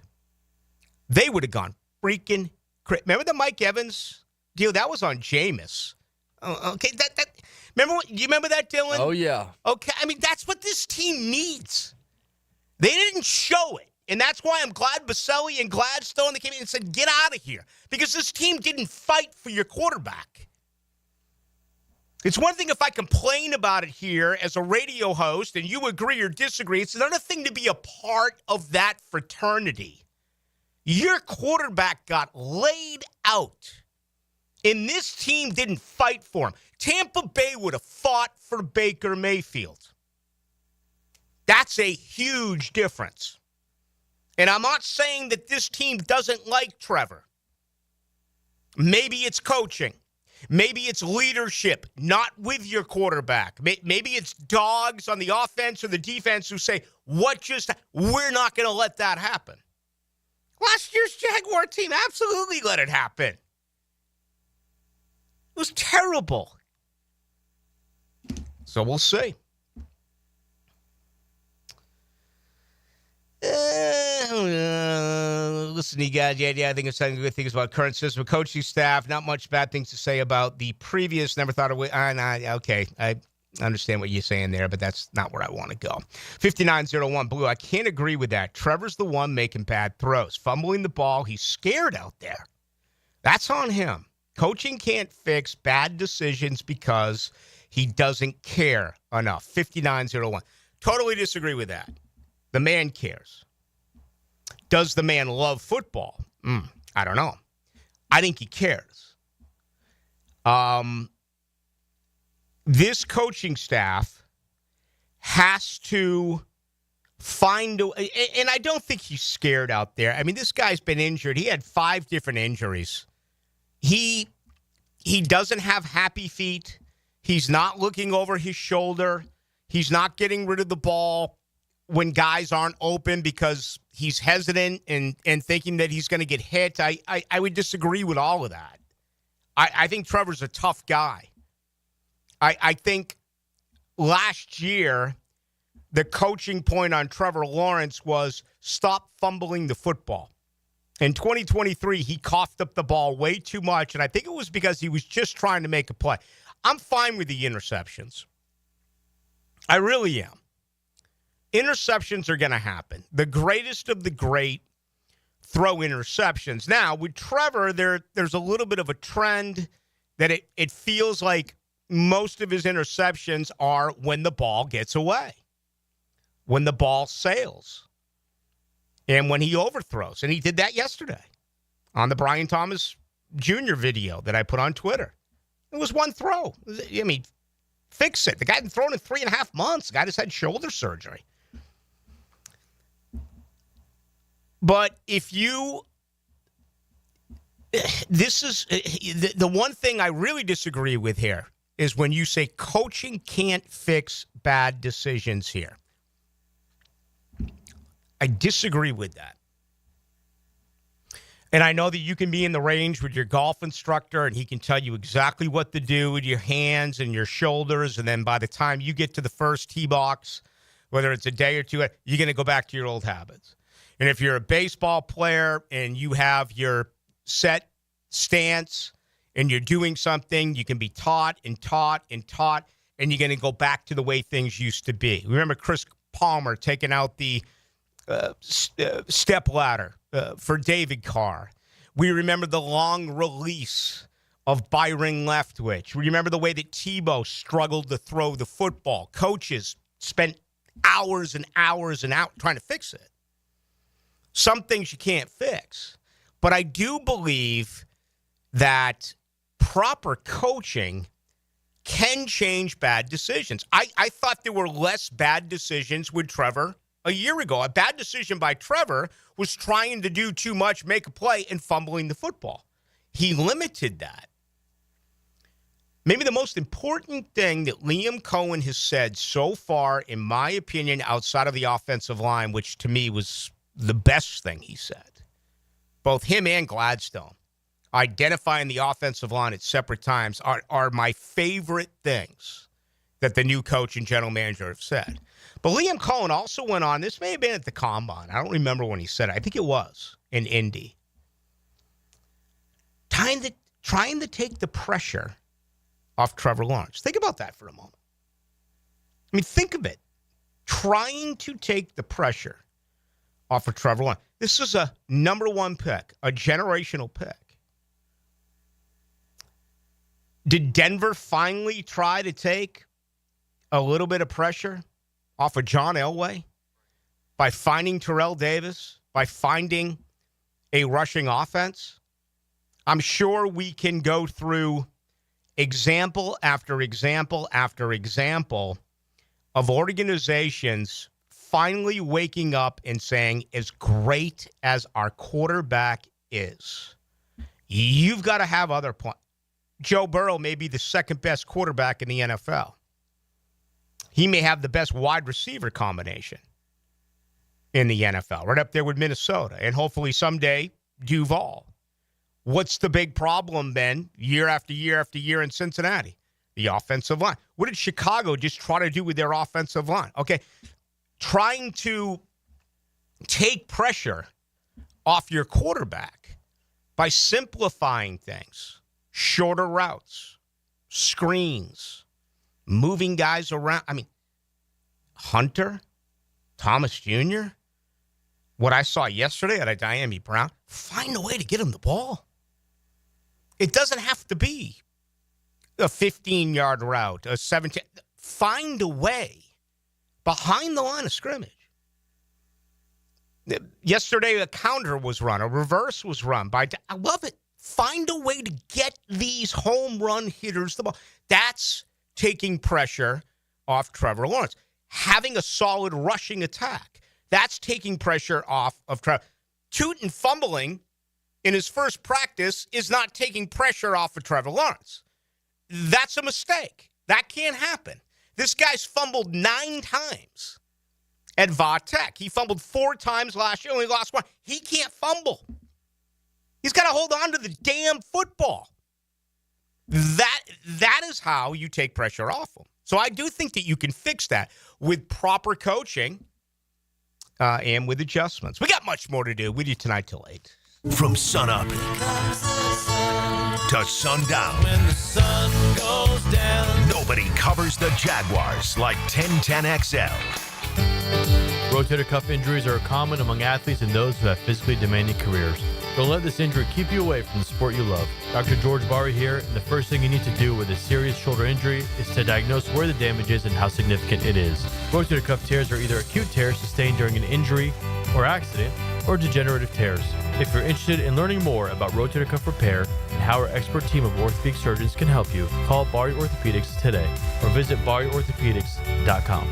They would have gone freaking crazy. Remember the Mike Evans deal? That was on Jameis. Okay, you remember that, Dylan? Oh, yeah. Okay, I mean, that's what this team needs. They didn't show it. And that's why I'm glad Baselli and Gladstone, they came in and said, get out of here. Because this team didn't fight for your quarterback. It's one thing if I complain about it here as a radio host and you agree or disagree. It's another thing to be a part of that fraternity. Your quarterback got laid out, and this team didn't fight for him. Tampa Bay would have fought for Baker Mayfield. That's a huge difference. And I'm not saying that this team doesn't like Trevor. Maybe it's coaching. Maybe it's leadership, not with your quarterback. Maybe it's dogs on the offense or the defense who say, we're not going to let that happen. Last year's Jaguar team absolutely let it happen. It was terrible. So we'll see. Listen, you guys, I think it's saying good things about current system coaching staff. Not much bad things to say about the previous. Never thought of it. Okay, I understand what you're saying there, but that's not where I want to go. 5901 Blue, I can't agree with that. Trevor's the one making bad throws. Fumbling the ball. He's scared out there. That's on him. Coaching can't fix bad decisions because he doesn't care enough. 5901. Totally disagree with that. The man cares. Does the man love football? I don't know. I think he cares. This coaching staff has to find a way, and I don't think he's scared out there. I mean, this guy's been injured. He had 5 different injuries. He doesn't have happy feet. He's not looking over his shoulder. He's not getting rid of the ball when guys aren't open because he's hesitant and thinking that he's going to get hit. I would disagree with all of that. I think Trevor's a tough guy. I think last year, the coaching point on Trevor Lawrence was stop fumbling the football. In 2023, he coughed up the ball way too much, and I think it was because he was just trying to make a play. I'm fine with the interceptions. I really am. Interceptions are going to happen. The greatest of the great throw interceptions. Now, with Trevor, there's a little bit of a trend that it feels like most of his interceptions are when the ball gets away, when the ball sails, and when he overthrows. And he did that yesterday on the Brian Thomas Jr. video that I put on Twitter. It was one throw. I mean, fix it. The guy hadn't thrown in 3.5 months. The guy just had shoulder surgery. But if you, this is the one thing I really disagree with here is when you say coaching can't fix bad decisions here. I disagree with that. And I know that you can be in the range with your golf instructor and he can tell you exactly what to do with your hands and your shoulders. And then by the time you get to the first tee box, whether it's a day or two, you're going to go back to your old habits. And if you're a baseball player and you have your set stance and you're doing something, you can be taught and taught and taught, and you're going to go back to the way things used to be. Remember Chris Palmer taking out the step ladder for David Carr. We remember the long release of Byron Leftwich. We remember the way that Tebow struggled to throw the football. Coaches spent hours and hours and hours trying to fix it. Some things you can't fix. But I do believe that proper coaching can change bad decisions. I thought there were less bad decisions with Trevor a year ago. A bad decision by Trevor was trying to do too much, make a play, and fumbling the football. He limited that. Maybe the most important thing that Liam Cohen has said so far, in my opinion, outside of the offensive line, which to me was the best thing he said, both him and Gladstone, identifying the offensive line at separate times are my favorite things that the new coach and general manager have said. But Liam Cohen also went on, this may have been at the Combine. I don't remember when he said it. I think it was in Indy. Trying to take the pressure off Trevor Lawrence. Think about that for a moment. I mean, think of it. Trying to take the pressure off of Trevor Lawrence. This is a number 1 pick, a generational pick. Did Denver finally try to take a little bit of pressure off of John Elway by finding Terrell Davis, by finding a rushing offense? I'm sure we can go through example after example after example of organizations finally waking up and saying, as great as our quarterback is, you've got to have other Joe Burrow may be the second best quarterback in the NFL. He may have the best wide receiver combination in the NFL, right up there with Minnesota, and hopefully someday Duval. What's the big problem, Ben, year after year after year in Cincinnati? The offensive line. What did Chicago just try to do with their offensive line? Okay, trying to take pressure off your quarterback by simplifying things, shorter routes, screens, moving guys around. I mean, Hunter, Thomas Jr., what I saw yesterday out of Diami Brown, find a way to get him the ball. It doesn't have to be a 15-yard route, a 17. Find a way behind the line of scrimmage. Yesterday, a counter was run, a reverse was run. I love it. Find a way to get these home run hitters the ball. That's taking pressure off Trevor Lawrence. Having a solid rushing attack. That's taking pressure off of Trevor. Tootin fumbling in his first practice is not taking pressure off of Trevor Lawrence. That's a mistake. That can't happen. This guy's fumbled 9 times at Va Tech. He fumbled 4 times last year, only lost 1. He can't fumble. He's got to hold on to the damn football. That is how you take pressure off him. So I do think that you can fix that with proper coaching and with adjustments. We got much more to do with you tonight till 8. From sunup to sundown, When the sun goes down, nobody covers the Jaguars like 1010XL. Rotator cuff injuries are common among athletes and those who have physically demanding careers. Don't let this injury keep you away from the sport you love. Dr. George Bari here, and the first thing you need to do with a serious shoulder injury is to diagnose where the damage is and how significant it is. Rotator cuff tears are either acute tears sustained during an injury or accident, or degenerative tears. If you're interested in learning more about rotator cuff repair and how our expert team of orthopedic surgeons can help you, call Bari Orthopedics today or visit bariorthopedics.com.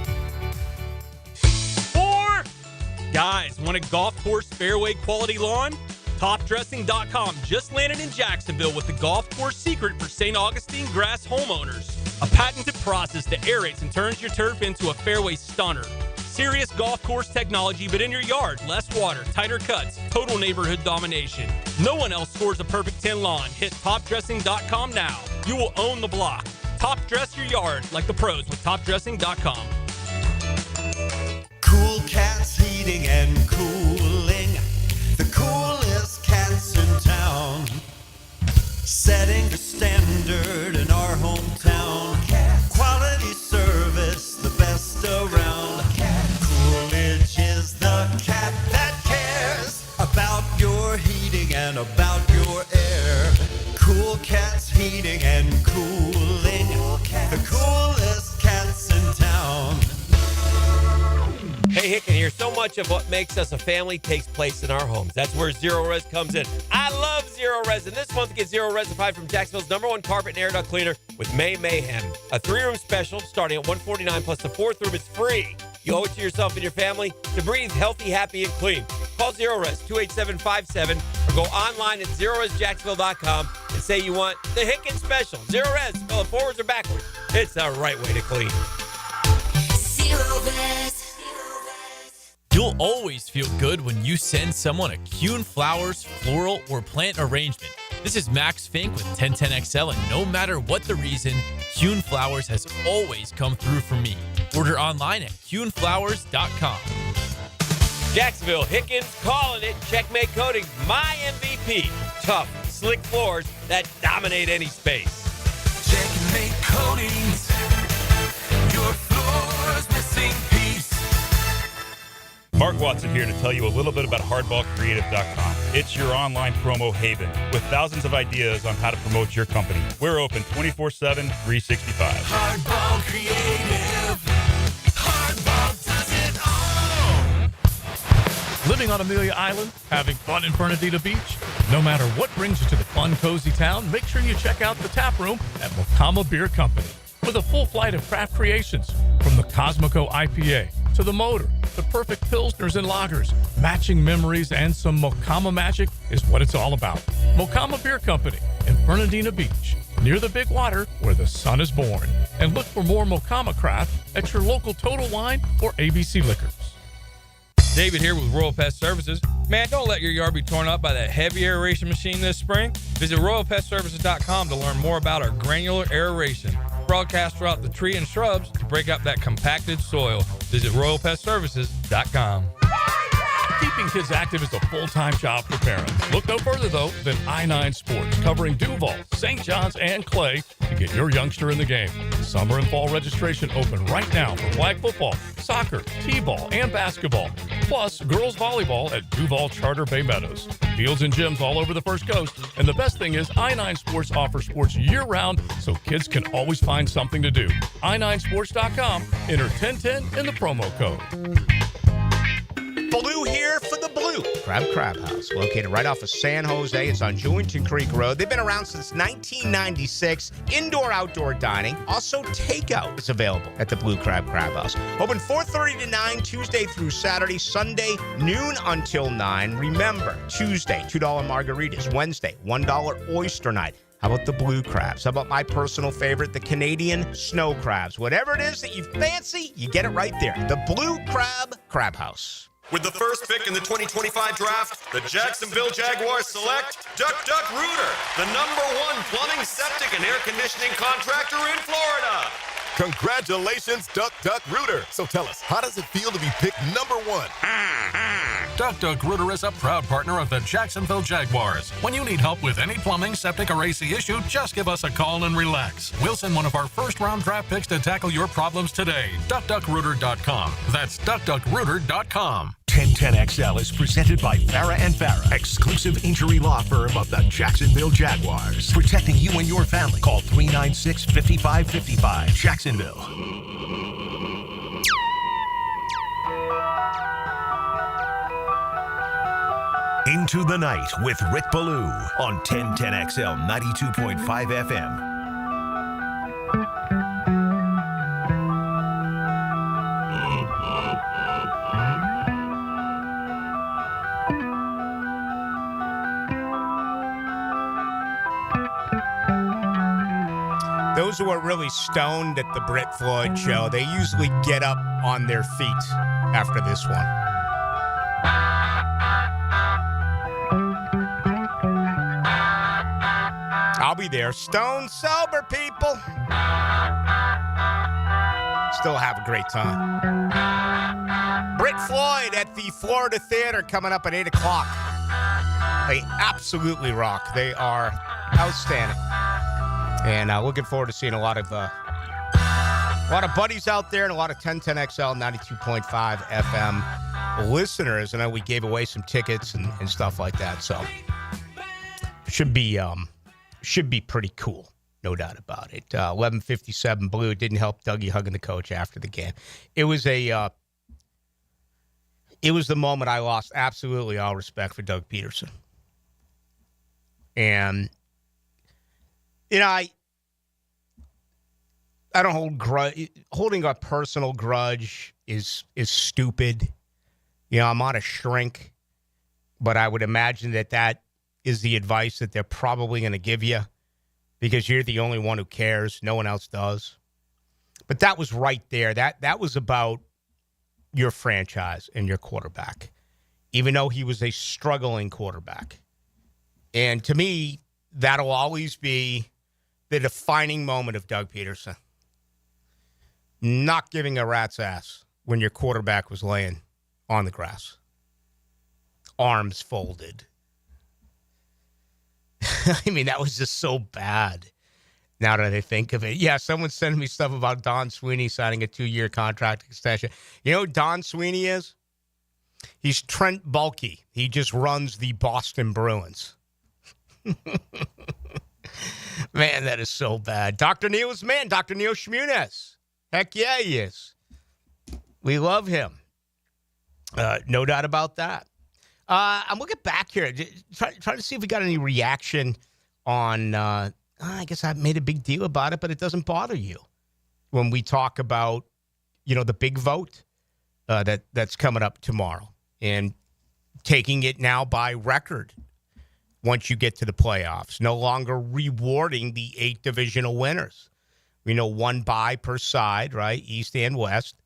Guys, want a golf course fairway quality lawn? TopDressing.com just landed in Jacksonville with the golf course secret for St. Augustine grass homeowners. A patented process that aerates and turns your turf into a fairway stunner. Serious golf course technology, but in your yard. Less water, tighter cuts, total neighborhood domination. No one else scores a perfect 10 lawn. Hit TopDressing.com now. You will own the block. Top dress your yard like the pros with TopDressing.com. Cool Cats Heating and Cooling, the coolest cats in town, setting the standard in our hometown. Quality service, the best around. Coolidge is the cat that cares about your heating and about your air. Cool Cats Heating and Cooling, the coolest cats in town. Hey, Hicken here. So much of what makes us a family takes place in our homes. That's where Zero Res comes in. I love Zero Res, and this month get Zero Resified from Jacksonville's #1 carpet and air duct cleaner with May Mayhem. A 3-room special starting at $149 plus the 4th room is free. You owe it to yourself and your family to breathe healthy, happy, and clean. Call Zero Res 28757 or go online at ZeroResJacksonville.com and say you want the Hicken special. Zero Res, spell it forwards or backwards. It's the right way to clean. Zero Res. You'll always feel good when you send someone a Kuhn Flowers floral or plant arrangement. This is Max Fink with 1010XL, and no matter what the reason, Kuhn Flowers has always come through for me. Order online at KuhnFlowers.com. Jacksonville, Hickens calling it. Checkmate Coatings, my MVP. Tough, slick floors that dominate any space. Checkmate Coatings, your floor's missing piece. Mark Watson here to tell you a little bit about hardballcreative.com. It's your online promo haven with thousands of ideas on how to promote your company. We're open 24/7, 365. Hardball Creative. Hardball does it all. Living on Amelia Island, having fun in Fernandina Beach? No matter what brings you to the fun, cozy town, make sure you check out the tap room at Mokama Beer Company. With a full flight of craft creations, from the Cosmico IPA to the Motor, the perfect Pilsners and Lagers, matching memories and some Mokama magic is what it's all about. Mokama Beer Company in Fernandina Beach. near the big water where the sun is born. And look for more Mocama craft at your local Total Wine or ABC Liquors. David here with Royal Pest Services. Man, don't let your yard be torn up by that heavy aeration machine this spring. Visit RoyalPestServices.com to learn more about our granular aeration. Broadcast throughout the tree and shrubs to break up that compacted soil. Visit RoyalPestServices.com. Keeping kids active is a full-time job for parents. Look no further, though, than I-9 Sports, covering Duval, St. John's, and Clay to get your youngster in the game. Summer and fall registration open right now for flag football, soccer, t-ball, and basketball, plus girls volleyball at Duval Charter Bay Meadows. Fields and gyms all over the First Coast, and the best thing is I-9 Sports offers sports year-round so kids can always find something to do. i9sports.com, enter 1010 in the promo code. Ballou here for the Blue Crab House, located right off of San Jose. It's on Jewington Creek Road. They've been around since 1996. Indoor-outdoor dining. Also, takeout is available at the Blue Crab House. Open 4:30 to 9, Tuesday through Saturday. Sunday, noon until 9. Remember, Tuesday, $2 margaritas. Wednesday, $1 oyster night. How about the blue crabs? How about my personal favorite, the Canadian snow crabs? Whatever it is that you fancy, you get it right there. The Blue Crab House. With the first pick in the 2025 draft, the Jacksonville Jaguars select Duck Rooter, the #1 plumbing, septic, and air conditioning contractor in Florida. Congratulations, Duck Rooter. So tell us, how does it feel to be picked #1? Duck Rooter is a proud partner of the Jacksonville Jaguars. When you need help with any plumbing, septic, or AC issue, just give us a call and relax. We'll send one of our first-round draft picks to tackle your problems today. DuckDuckRooter.com. That's DuckDuckRooter.com. 1010XL is presented by Farah & Farah, exclusive injury law firm of the Jacksonville Jaguars. Protecting you and your family. Call 396-5555. Jacksonville. Into the Night with Rick Ballou on 1010XL 92.5 FM. Those who are really stoned at the Brit Floyd show, they usually get up on their feet after this one. I'll be there. Stone sober, people. Still have a great time. Brit Floyd at the Florida Theater coming up at 8 o'clock. They absolutely rock. They are outstanding. And looking forward to seeing a lot of buddies out there and a lot of 1010XL 92.5 FM listeners. I know we gave away some tickets and stuff like that, so should be pretty cool, no doubt about it. 11:57 Blue. It didn't help Dougie hugging the coach after the game. It was the moment I lost absolutely all respect for Doug Peterson, and you know I don't hold grudge. Holding a personal grudge is stupid. You know, I'm not a shrink, but I would imagine that is the advice that they're probably going to give you because you're the only one who cares. No one else does. But that was right there. That was about your franchise and your quarterback, even though he was a struggling quarterback. And to me, that'll always be the defining moment of Doug Peterson. Not giving a rat's ass when your quarterback was laying on the grass. Arms folded. I mean, that was just so bad now that I think of it. Yeah, someone's sending me stuff about Don Sweeney signing a 2-year contract extension. You know who Don Sweeney is? He's Trent Bulky. He just runs the Boston Bruins. Man, that is so bad. Dr. Neil is man. Dr. Neil Shmunez. Heck yeah, he is. We love him. No doubt about that. I'm looking back here, trying to see if we got any reaction on, I guess I made a big deal about it, but it doesn't bother you when we talk about, the big vote that's coming up tomorrow and taking it now by record once you get to the playoffs. No longer rewarding the 8 divisional winners. We know 1 bye per side, right? East and West.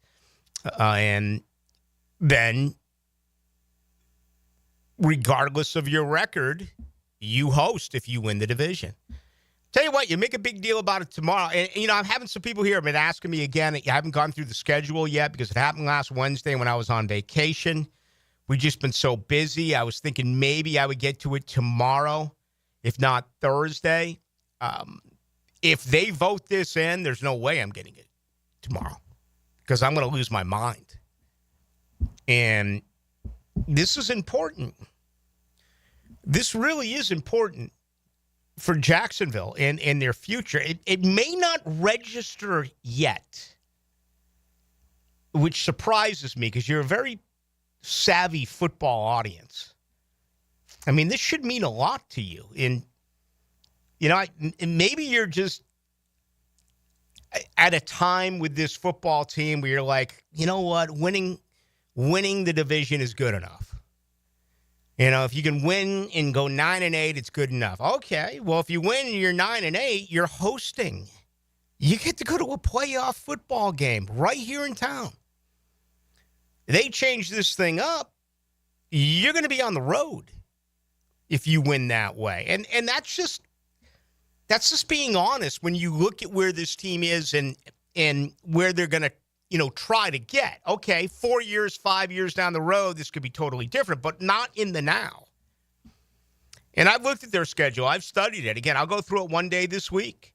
And then, regardless of your record, you host if you win the division. Tell you what, you make a big deal about it tomorrow. And, I'm having some people here have been asking me again. I haven't gone through the schedule yet because it happened last Wednesday when I was on vacation. We've just been so busy. I was thinking maybe I would get to it tomorrow, if not Thursday. If they vote this in, there's no way I'm getting it tomorrow because I'm going to lose my mind. And this is important. This really is important for Jacksonville and their future. It may not register yet, which surprises me because you're a very savvy football audience. I mean, this should mean a lot to you. And, maybe you're just at a time with this football team where you're like, you know what, winning the division is good enough. If you can win and go 9-8, it's good enough. Okay, well, if you win and you're 9-8, you're hosting. You get to go to a playoff football game right here in town. They change this thing up, you're going to be on the road if you win that way. And that's just being honest when you look at where this team is and where they're going to try to get. Okay, 4 years, 5 years down the road, this could be totally different, but not in the now. And I've looked at their schedule. I've studied it. Again, I'll go through it one day this week.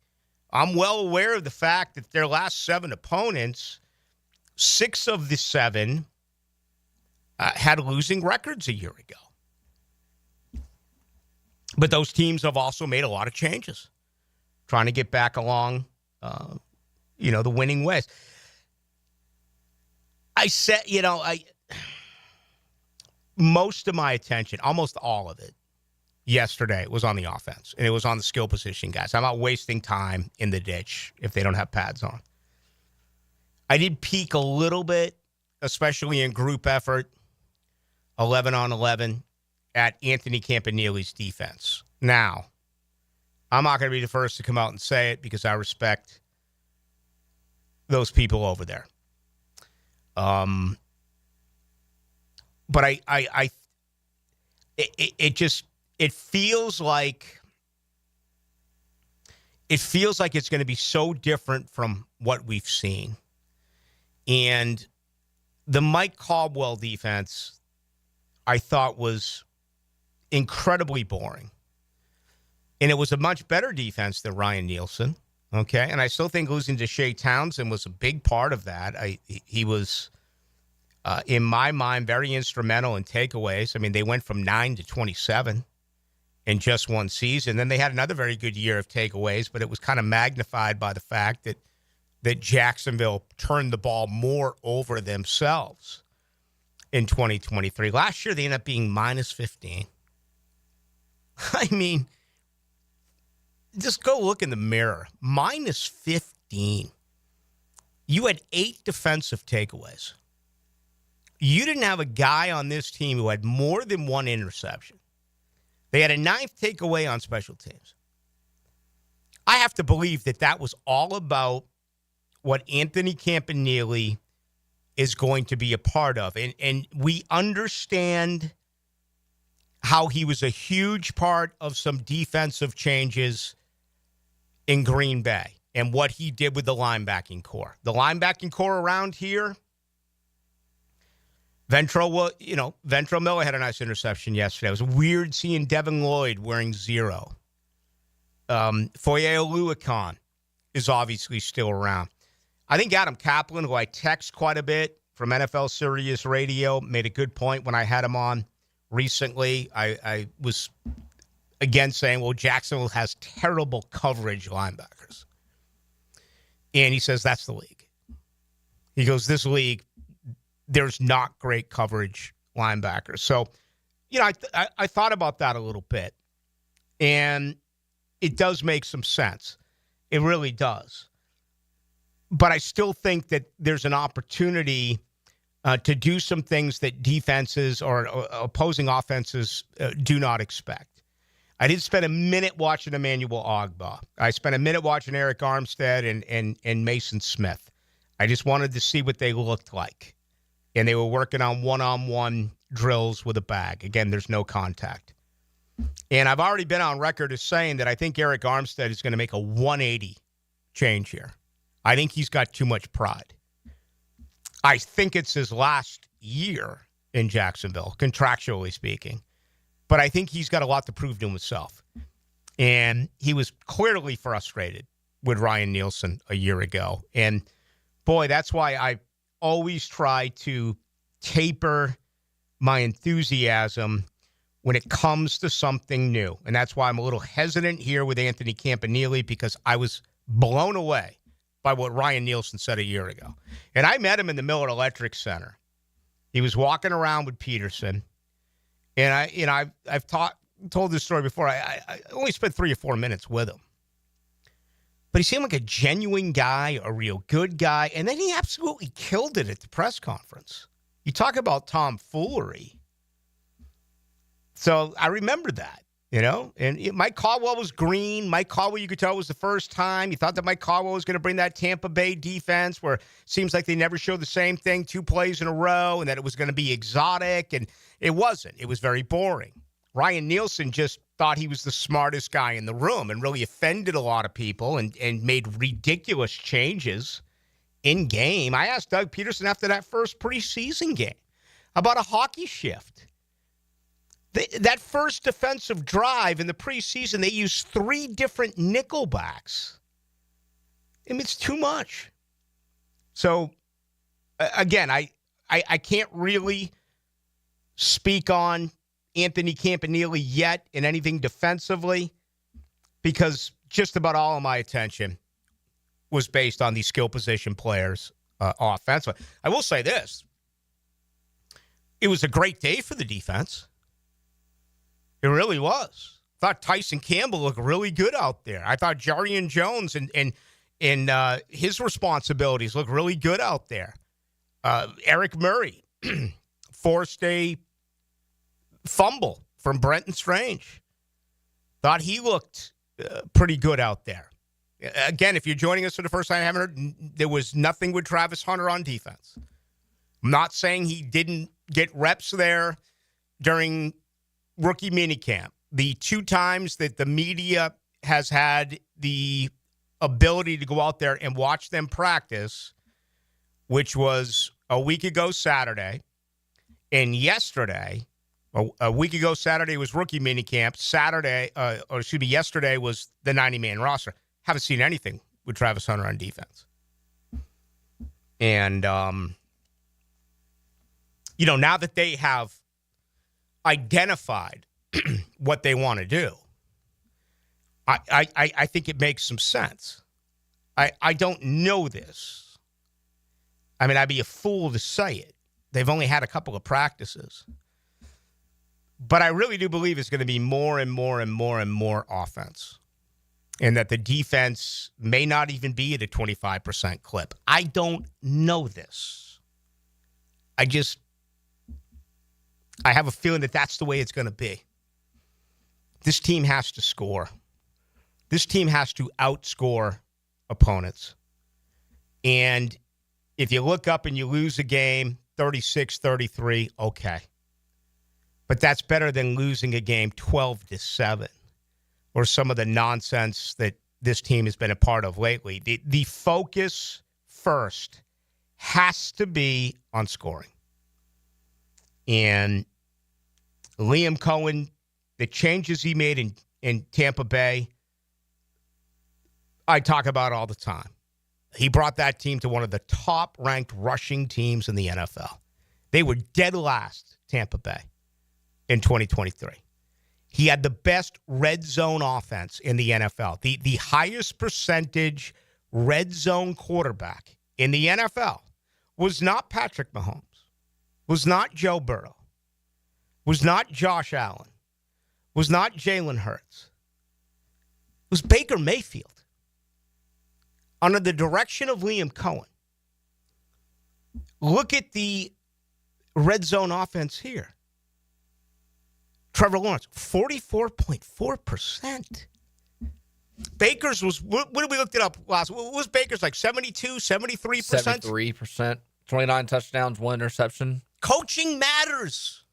I'm well aware of the fact that their last 7 opponents, 6 of the 7 had losing records a year ago. But those teams have also made a lot of changes, trying to get back along, the winning ways. I said, most of my attention, almost all of it, yesterday was on the offense, and it was on the skill position guys. I'm not wasting time in the ditch if they don't have pads on. I did peek a little bit, especially in group effort, 11-on-11, at Anthony Campanelli's defense. Now, I'm not going to be the first to come out and say it because I respect those people over there. But it feels like it's going to be so different from what we've seen. And the Mike Caldwell defense, I thought, was incredibly boring. And it was a much better defense than Ryan Nielsen. Okay, and I still think losing to Shea Townsend was a big part of that. He was, in my mind, very instrumental in takeaways. I mean, they went from 9 to 27 in just one season. Then they had another very good year of takeaways, but it was kind of magnified by the fact that Jacksonville turned the ball more over themselves in 2023. Last year, they ended up being minus 15. I mean, just go look in the mirror. Minus 15. You had 8 defensive takeaways. You didn't have a guy on this team who had more than 1 interception. They had a 9th takeaway on special teams. I have to believe that was all about what Anthony Campanelli is going to be a part of. And we understand how he was a huge part of some defensive changes in Green Bay and what he did with the linebacking core. The linebacking core around here, Ventrell Miller had a nice interception yesterday. It was weird seeing Devin Lloyd wearing 0. Foye Oluokun is obviously still around. I think Adam Kaplan, who I text quite a bit from NFL Sirius Radio, made a good point when I had him on recently. I was again saying, well, Jacksonville has terrible coverage linebackers. And he says, that's the league. He goes, this league, there's not great coverage linebackers. So, I thought about that a little bit. And it does make some sense. It really does. But I still think that there's an opportunity to do some things that defenses or opposing offenses do not expect. I did spend a minute watching Emmanuel Ogbah. I spent a minute watching Eric Armstead and Mason Smith. I just wanted to see what they looked like. And they were working on one-on-one drills with a bag. Again, there's no contact. And I've already been on record as saying that I think Eric Armstead is going to make a 180 change here. I think he's got too much pride. I think it's his last year in Jacksonville, contractually speaking. But I think he's got a lot to prove to himself. And he was clearly frustrated with Ryan Nielsen a year ago. And, boy, that's why I always try to taper my enthusiasm when it comes to something new. And that's why I'm a little hesitant here with Anthony Campanile, because I was blown away by what Ryan Nielsen said a year ago. And I met him in the Miller Electric Center. He was walking around with Peterson. And I've told this story before. I only spent 3 or 4 minutes with him. But he seemed like a genuine guy, a real good guy. And then he absolutely killed it at the press conference. You talk about tomfoolery. So I remember that, And Mike Caldwell was green. Mike Caldwell, you could tell, was the first time. You thought that Mike Caldwell was going to bring that Tampa Bay defense where it seems like they never show the same thing 2 plays in a row, and that it was going to be exotic. And it wasn't. It was very boring. Ryan Nielsen just thought he was the smartest guy in the room and really offended a lot of people and made ridiculous changes in game. I asked Doug Peterson after that first preseason game about a hockey shift. That first defensive drive in the preseason, they used 3 different nickelbacks. I mean, it's too much. So, again, I can't really speak on Anthony Campanile yet in anything defensively, because just about all of my attention was based on these skill position players offensively. I will say this. It was a great day for the defense. It really was. I thought Tyson Campbell looked really good out there. I thought Jarian Jones and his responsibilities looked really good out there. Eric Murray forced a fumble from Brenton Strange. Thought he looked pretty good out there. Again, if you're joining us for the first time, I haven't heard, there was nothing with Travis Hunter on defense. I'm not saying he didn't get reps there during rookie minicamp. The 2 times that the media has had the ability to go out there and watch them practice, which was a week ago Saturday, and yesterday, a week ago Saturday was rookie minicamp. Yesterday was the 90-man roster. Haven't seen anything with Travis Hunter on defense. And, now that they have identified what they want to do, I think it makes some sense. I don't know this. I mean, I'd be a fool to say it. They've only had a couple of practices. But I really do believe it's going to be more and more and more and more offense. And that the defense may not even be at a 25% clip. I don't know this. I have a feeling that that's the way it's going to be. This team has to score. This team has to outscore opponents. And if you look up and you lose a game 36-33, okay. But that's better than losing a game 12-7 or some of the nonsense that this team has been a part of lately. The focus first has to be on scoring. And Liam Cohen, the changes he made in Tampa Bay, I talk about all the time. He brought that team to one of the top-ranked rushing teams in the NFL. They were dead last, Tampa Bay, in 2023. He had the best red zone offense in the NFL. The highest percentage red zone quarterback in the NFL was not Patrick Mahomes, was not Joe Burrow, was not Josh Allen, was not Jalen Hurts. It was Baker Mayfield. Under the direction of Liam Cohen. Look at the red zone offense here. Trevor Lawrence, 44.4%. Baker's was, what did we look it up last? What was Baker's like 72, 73%? 73%. 29 touchdowns, 1 interception. Coaching matters.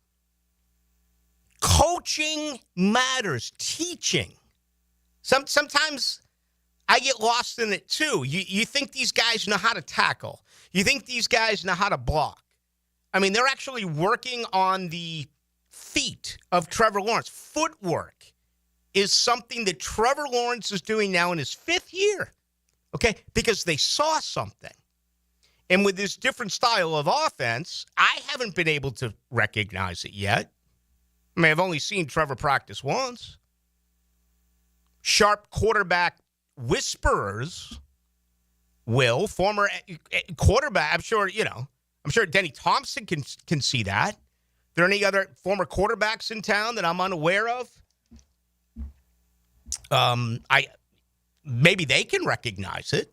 Coaching matters. Teaching. Sometimes I get lost in it too. You think these guys know how to tackle. You think these guys know how to block. I mean, they're actually working on the feet of Trevor Lawrence. Footwork is something that Trevor Lawrence is doing now in his 5th year, okay? Because they saw something. And with this different style of offense, I haven't been able to recognize it yet. I mean, I've only seen Trevor practice once. Sharp quarterback whisperers will, former quarterback, I'm sure Denny Thompson can see that. Are there any other former quarterbacks in town that I'm unaware of? Maybe they can recognize it.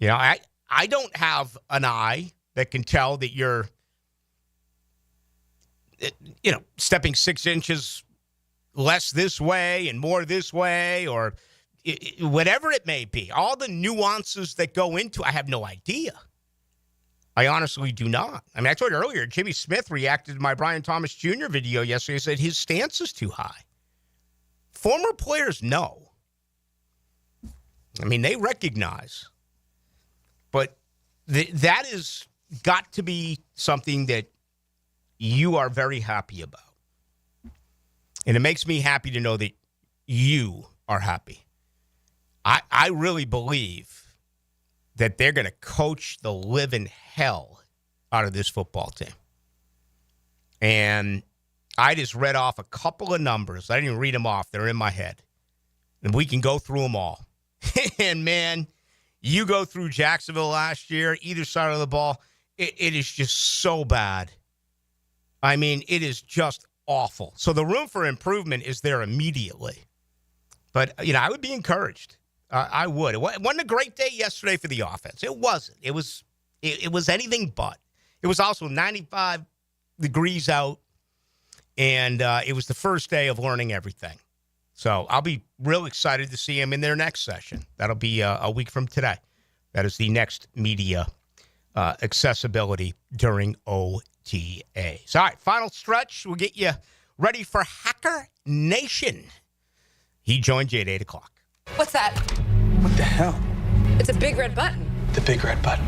I don't have an eye that can tell that you're, stepping 6 inches less this way and more this way, or whatever it may be. All the nuances that go into, I have no idea. I honestly do not. I mean, I told you earlier, Jimmy Smith reacted to my Brian Thomas Jr. video yesterday and said his stance is too high. Former players know. I mean, they recognize. But that has got to be something that you are very happy about. And it makes me happy to know that you are happy. I really believe that they're going to coach the living hell out of this football team. And I just read off a couple of numbers. I didn't even read them off. They're in my head. And we can go through them all. And, man, you go through Jacksonville last year, either side of the ball, it is just so bad. I mean, it is just awful. So the room for improvement is there immediately. But, I would be encouraged. I would. It wasn't a great day yesterday for the offense. It wasn't. It was anything but. It was also 95 degrees out, and it was the first day of learning everything. So I'll be real excited to see him in their next session. That'll be a week from today. That is the next media accessibility during OTA. So, all right, final stretch. We'll get you ready for Hacker Nation. He joined you at 8 o'clock. What's that? What the hell? It's a big red button. The big red button.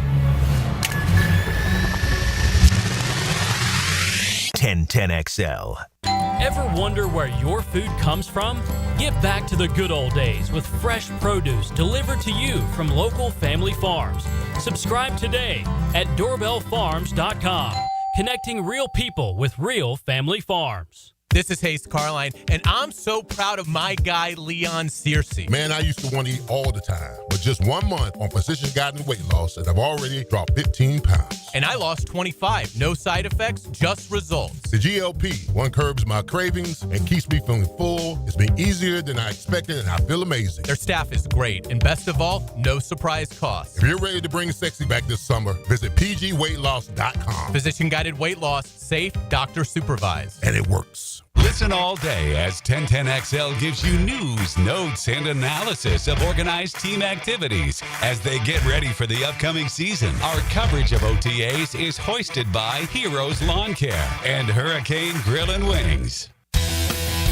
1010XL. Ever wonder where your food comes from? Give back to the good old days with fresh produce delivered to you from local family farms. Subscribe today at doorbellfarms.com, connecting real people with real family farms. This is Hayes Carline, and I'm so proud of my guy, Leon Searcy. Man, I used to want to eat all the time, but just 1 month on Physician Guided Weight Loss, and I've already dropped 15 pounds. And I lost 25. No side effects, just results. The GLP-1 curbs my cravings and keeps me feeling full. It's been easier than I expected, and I feel amazing. Their staff is great, and best of all, no surprise cost. If you're ready to bring sexy back this summer, visit pgweightloss.com. Physician Guided Weight Loss, safe, doctor supervised. And it works. Listen all day as 1010XL gives you news, notes, and analysis of organized team activities as they get ready for the upcoming season. Our coverage of OTAs is hoisted by Heroes Lawn Care and Hurricane Grill and Wings.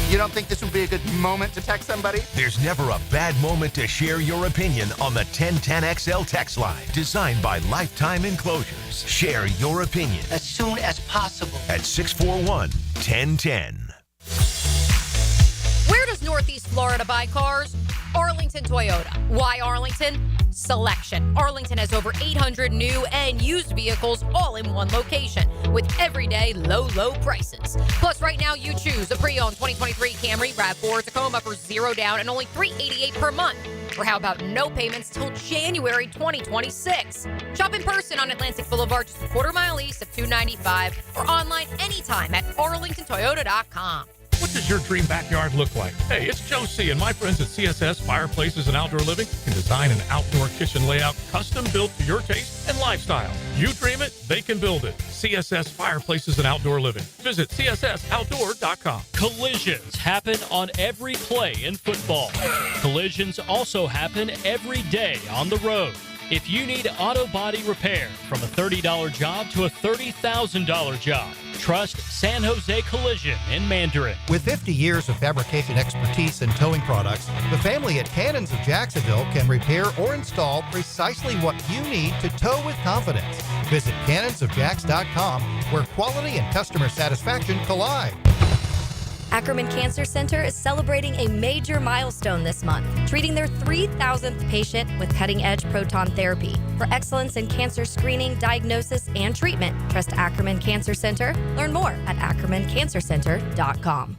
You don't think this would be a good moment to text somebody? There's never a bad moment to share your opinion on the 1010XL text line. Designed by Lifetime Enclosures. Share your opinion As soon as possible. at 641-1010. Where does Northeast Florida buy cars? Arlington Toyota. Why Arlington? Selection. Arlington has over 800 new and used vehicles all in one location with everyday low prices. Plus, right now you choose a pre-owned 2023 Camry, RAV4, Tacoma for $0 down and only $388 per month. Or how about no payments till January 2026? Shop in person on Atlantic Boulevard, just a quarter mile east of 295, or online anytime at arlingtontoyota.com. What What does your dream backyard look like? Hey, it's Joe C. and my friends at CSS Fireplaces and Outdoor Living can design an outdoor kitchen layout custom built to your taste and lifestyle. You dream it, they can build it. CSS Fireplaces and Outdoor Living. Visit cssoutdoor.com. Collisions happen on every play in football. Collisions also happen every day on the road. If you need auto body repair, from a $30 job to a $30,000 job, trust San Jose Collision in Mandarin. With 50 years of fabrication expertise and towing products, the family at Cannons of Jacksonville can repair or install precisely what you need to tow with confidence. Visit cannonsofjacks.com, where quality and customer satisfaction collide. Ackerman Cancer Center is celebrating a major milestone this month, treating their 3,000th patient with cutting-edge proton therapy. For excellence in cancer screening, diagnosis, and treatment, trust Ackerman Cancer Center. Learn more at ackermancancercenter.com.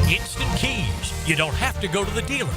Instant Keys. You don't have to go to the dealer.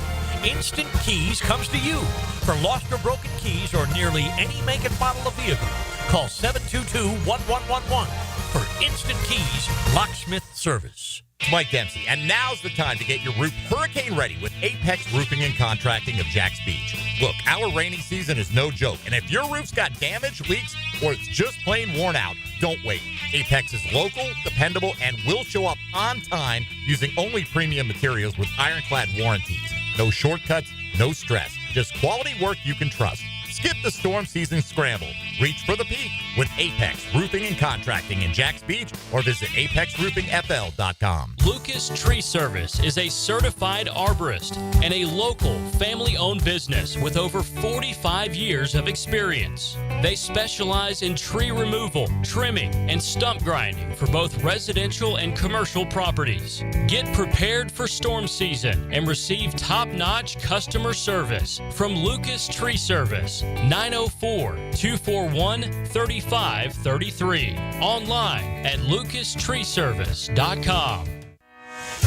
Instant Keys comes to you. For lost or broken keys or nearly any make and model of vehicle, call 722-1111 for Instant Keys locksmith service. Mike Dempsey, and now's the time to get your roof hurricane ready with Apex Roofing and Contracting of Jacks Beach. Look, our rainy season is no joke, and if your roof's got damage, leaks, or it's just plain worn out, don't wait. Apex is local, dependable, and will show up on time using only premium materials with ironclad warranties. No shortcuts, no stress, just quality work you can trust. Skip the storm season scramble. Reach for the peak with Apex Roofing and Contracting in Jacks Beach, or visit apexroofingfl.com. Lucas Tree Service is a certified arborist and a local family-owned business with over 45 years of experience. They specialize in tree removal, trimming, and stump grinding for both residential and commercial properties. Get prepared for storm season and receive top-notch customer service from Lucas Tree Service, 904-241-3533. Online at lucastreeservice.com.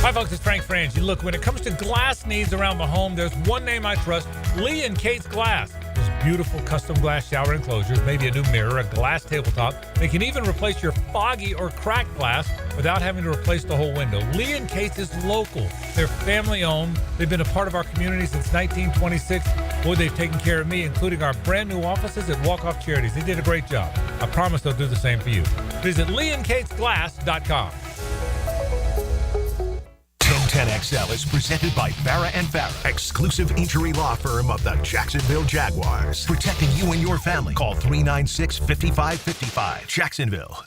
Hi, folks. It's Frank Frangie. Look, when it comes to glass needs around the home, there's one name I trust, Lee and Kate's Glass. Those beautiful custom glass shower enclosures, maybe a new mirror, a glass tabletop. They can even replace your foggy or cracked glass without having to replace the whole window. Lee and Kate's is local. They're family-owned. They've been a part of our community since 1926. Boy, they've taken care of me, including our brand-new offices at Walk-Off Charities. They did a great job. I promise they'll do the same for you. Visit leeandkatesglass.com. 1010XL is presented by Farah & Farah, exclusive injury law firm of the Jacksonville Jaguars. Protecting you and your family. Call 396-5555. Jacksonville.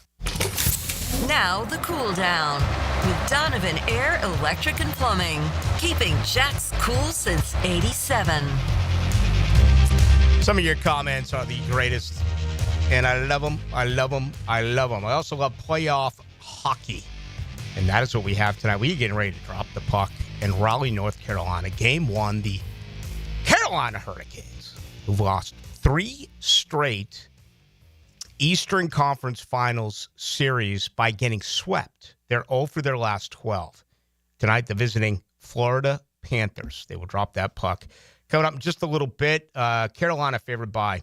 Now the cool down with Donovan Air, Electric and Plumbing. Keeping Jack's cool since 87. Some of your comments are the greatest, and I love them. I love them. I love them. I also love playoff hockey. And that is what we have tonight. We're getting ready to drop the puck in Raleigh, North Carolina. Game one, the Carolina Hurricanes, who've lost 3 straight Eastern Conference Finals series by getting swept. They're 0 for their last 12. Tonight, the visiting Florida Panthers. They will drop that puck. Coming up in just a little bit, Carolina favored by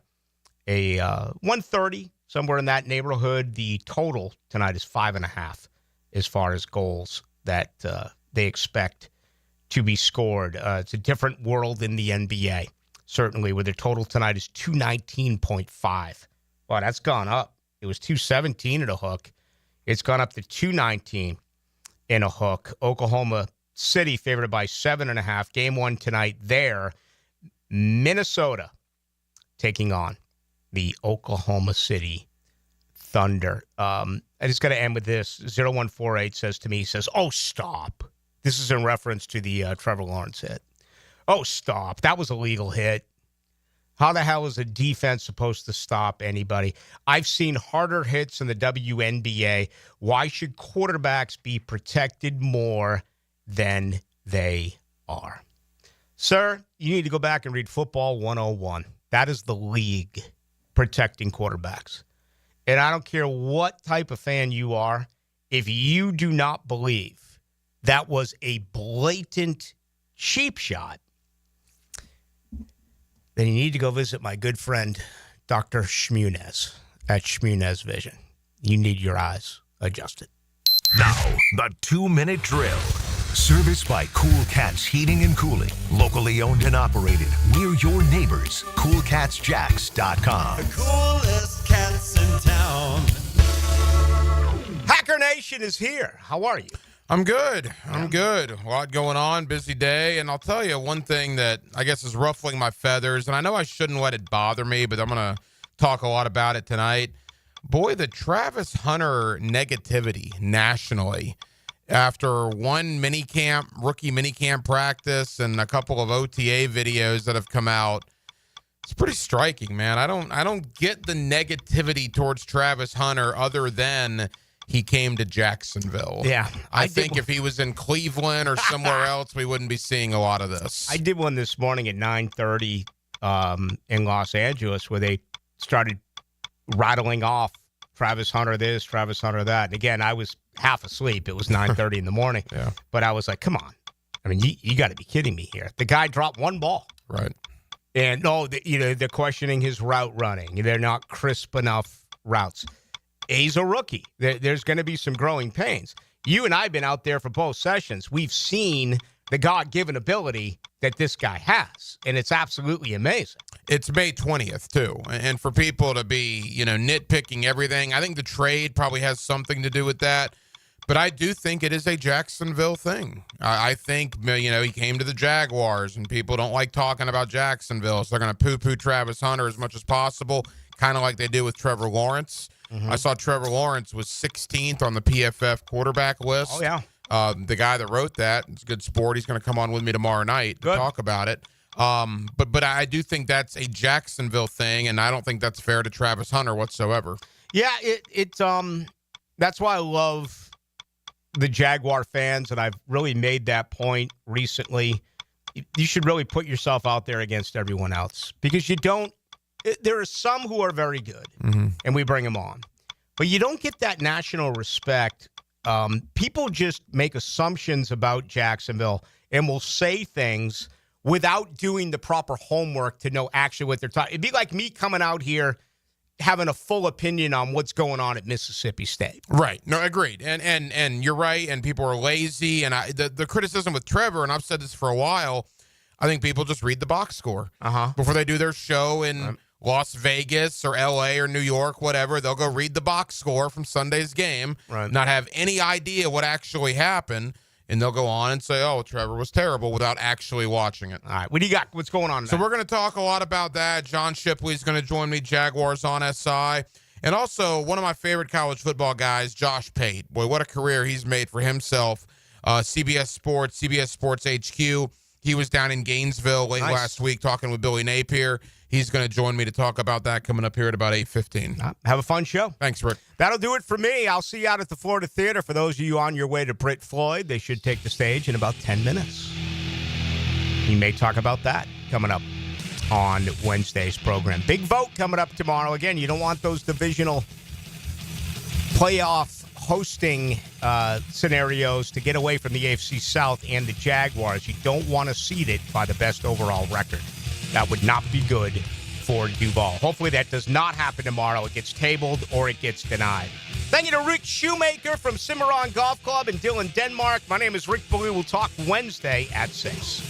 a 130, somewhere in that neighborhood. The total tonight is 5.5. as far as goals that they expect to be scored. It's a different world in the NBA, certainly, where their total tonight is 219.5. Wow, that's gone up. It was 217 at a hook. It's gone up to 219 in a hook. Oklahoma City favored by 7.5. Game one tonight there. Minnesota taking on the Oklahoma City Thunder. I just got to end with this. 0148 says to me, oh, stop. This is in reference to the Trevor Lawrence hit. Oh, stop. That was a legal hit. How the hell is a defense supposed to stop anybody? I've seen harder hits in the WNBA. Why should quarterbacks be protected more than they are? Sir, you need to go back and read Football 101. That is the league protecting quarterbacks. And I don't care what type of fan you are, if you do not believe that was a blatant cheap shot, then you need to go visit my good friend, Dr. Shmunez at Shmunez Vision. You need your eyes adjusted. Now, the 2-minute drill. Service by Cool Cats Heating and Cooling. Locally owned and operated. We're your neighbors. CoolCatsJacks.com. The coolest cats in town. Hacker Nation is here. How are you? I'm good. I'm good. A lot going on. Busy day. And I'll tell you one thing that I guess is ruffling my feathers. And I know I shouldn't let it bother me, but I'm going to talk a lot about it tonight. Boy, the Travis Hunter negativity nationally after one rookie minicamp practice and a couple of OTA videos that have come out. It's pretty striking, man. I don't get the negativity towards Travis Hunter other than he came to Jacksonville. Yeah. I think if he was in Cleveland or somewhere else, we wouldn't be seeing a lot of this. I did one this morning at 9:30 in Los Angeles where they started rattling off Travis Hunter this, Travis Hunter that. And again, I was half asleep. It was 9:30 in the morning. Yeah. But I was like, come on. I mean, you got to be kidding me here. The guy dropped one ball. Right. And, they're questioning his route running. They're not crisp enough routes. He's a rookie. There's going to be some growing pains. You and I have been out there for both sessions. We've seen the God-given ability that this guy has, and it's absolutely amazing. It's May 20th, too. And for people to be, nitpicking everything, I think the trade probably has something to do with that. But I do think it is a Jacksonville thing. I think, he came to the Jaguars, and people don't like talking about Jacksonville, so they're going to poo-poo Travis Hunter as much as possible, kind of like they do with Trevor Lawrence. Mm-hmm. I saw Trevor Lawrence was 16th on the PFF quarterback list. Oh, yeah. The guy that wrote that, it's a good sport. He's going to come on with me tomorrow night to talk about it. But I do think that's a Jacksonville thing, and I don't think that's fair to Travis Hunter whatsoever. Yeah, that's why I love the Jaguar fans, and I've really made that point recently. You should really put yourself out there against everyone else because there are some who are very good, and we bring them on. But you don't get that national respect. People just make assumptions about Jacksonville and will say things without doing the proper homework to know actually what they're talking. It'd be like me coming out here having a full opinion on what's going on at Mississippi State. Right. No, agreed. And you're right, and people are lazy. And the criticism with Trevor, and I've said this for a while, I think people just read the box score before they do their show in Las Vegas or L.A. or New York, whatever. They'll go read the box score from Sunday's game, not have any idea what actually happened, and they'll go on and say, oh, Trevor was terrible without actually watching it. All right. What do you got? What's going on now? So we're going to talk a lot about that. John Shipley's going to join me, Jaguars on SI. And also, one of my favorite college football guys, Josh Pate. Boy, what a career he's made for himself. CBS Sports HQ. He was down in Gainesville late last week talking with Billy Napier. He's going to join me to talk about that coming up here at about 8:15. Have a fun show. Thanks, Rick. That'll do it for me. I'll see you out at the Florida Theater. For those of you on your way to Brit Floyd, they should take the stage in about 10 minutes. We may talk about that coming up on Wednesday's program. Big vote coming up tomorrow. Again, you don't want those divisional playoff hosting scenarios to get away from the AFC South and the Jaguars. You don't want to seed it by the best overall record. That would not be good for Duval. Hopefully that does not happen tomorrow. It gets tabled or it gets denied. Thank you to Rick Shoemaker from Cimarron Golf Club in Dillon, Denmark. My name is Rick Ballou. We'll talk Wednesday at 6.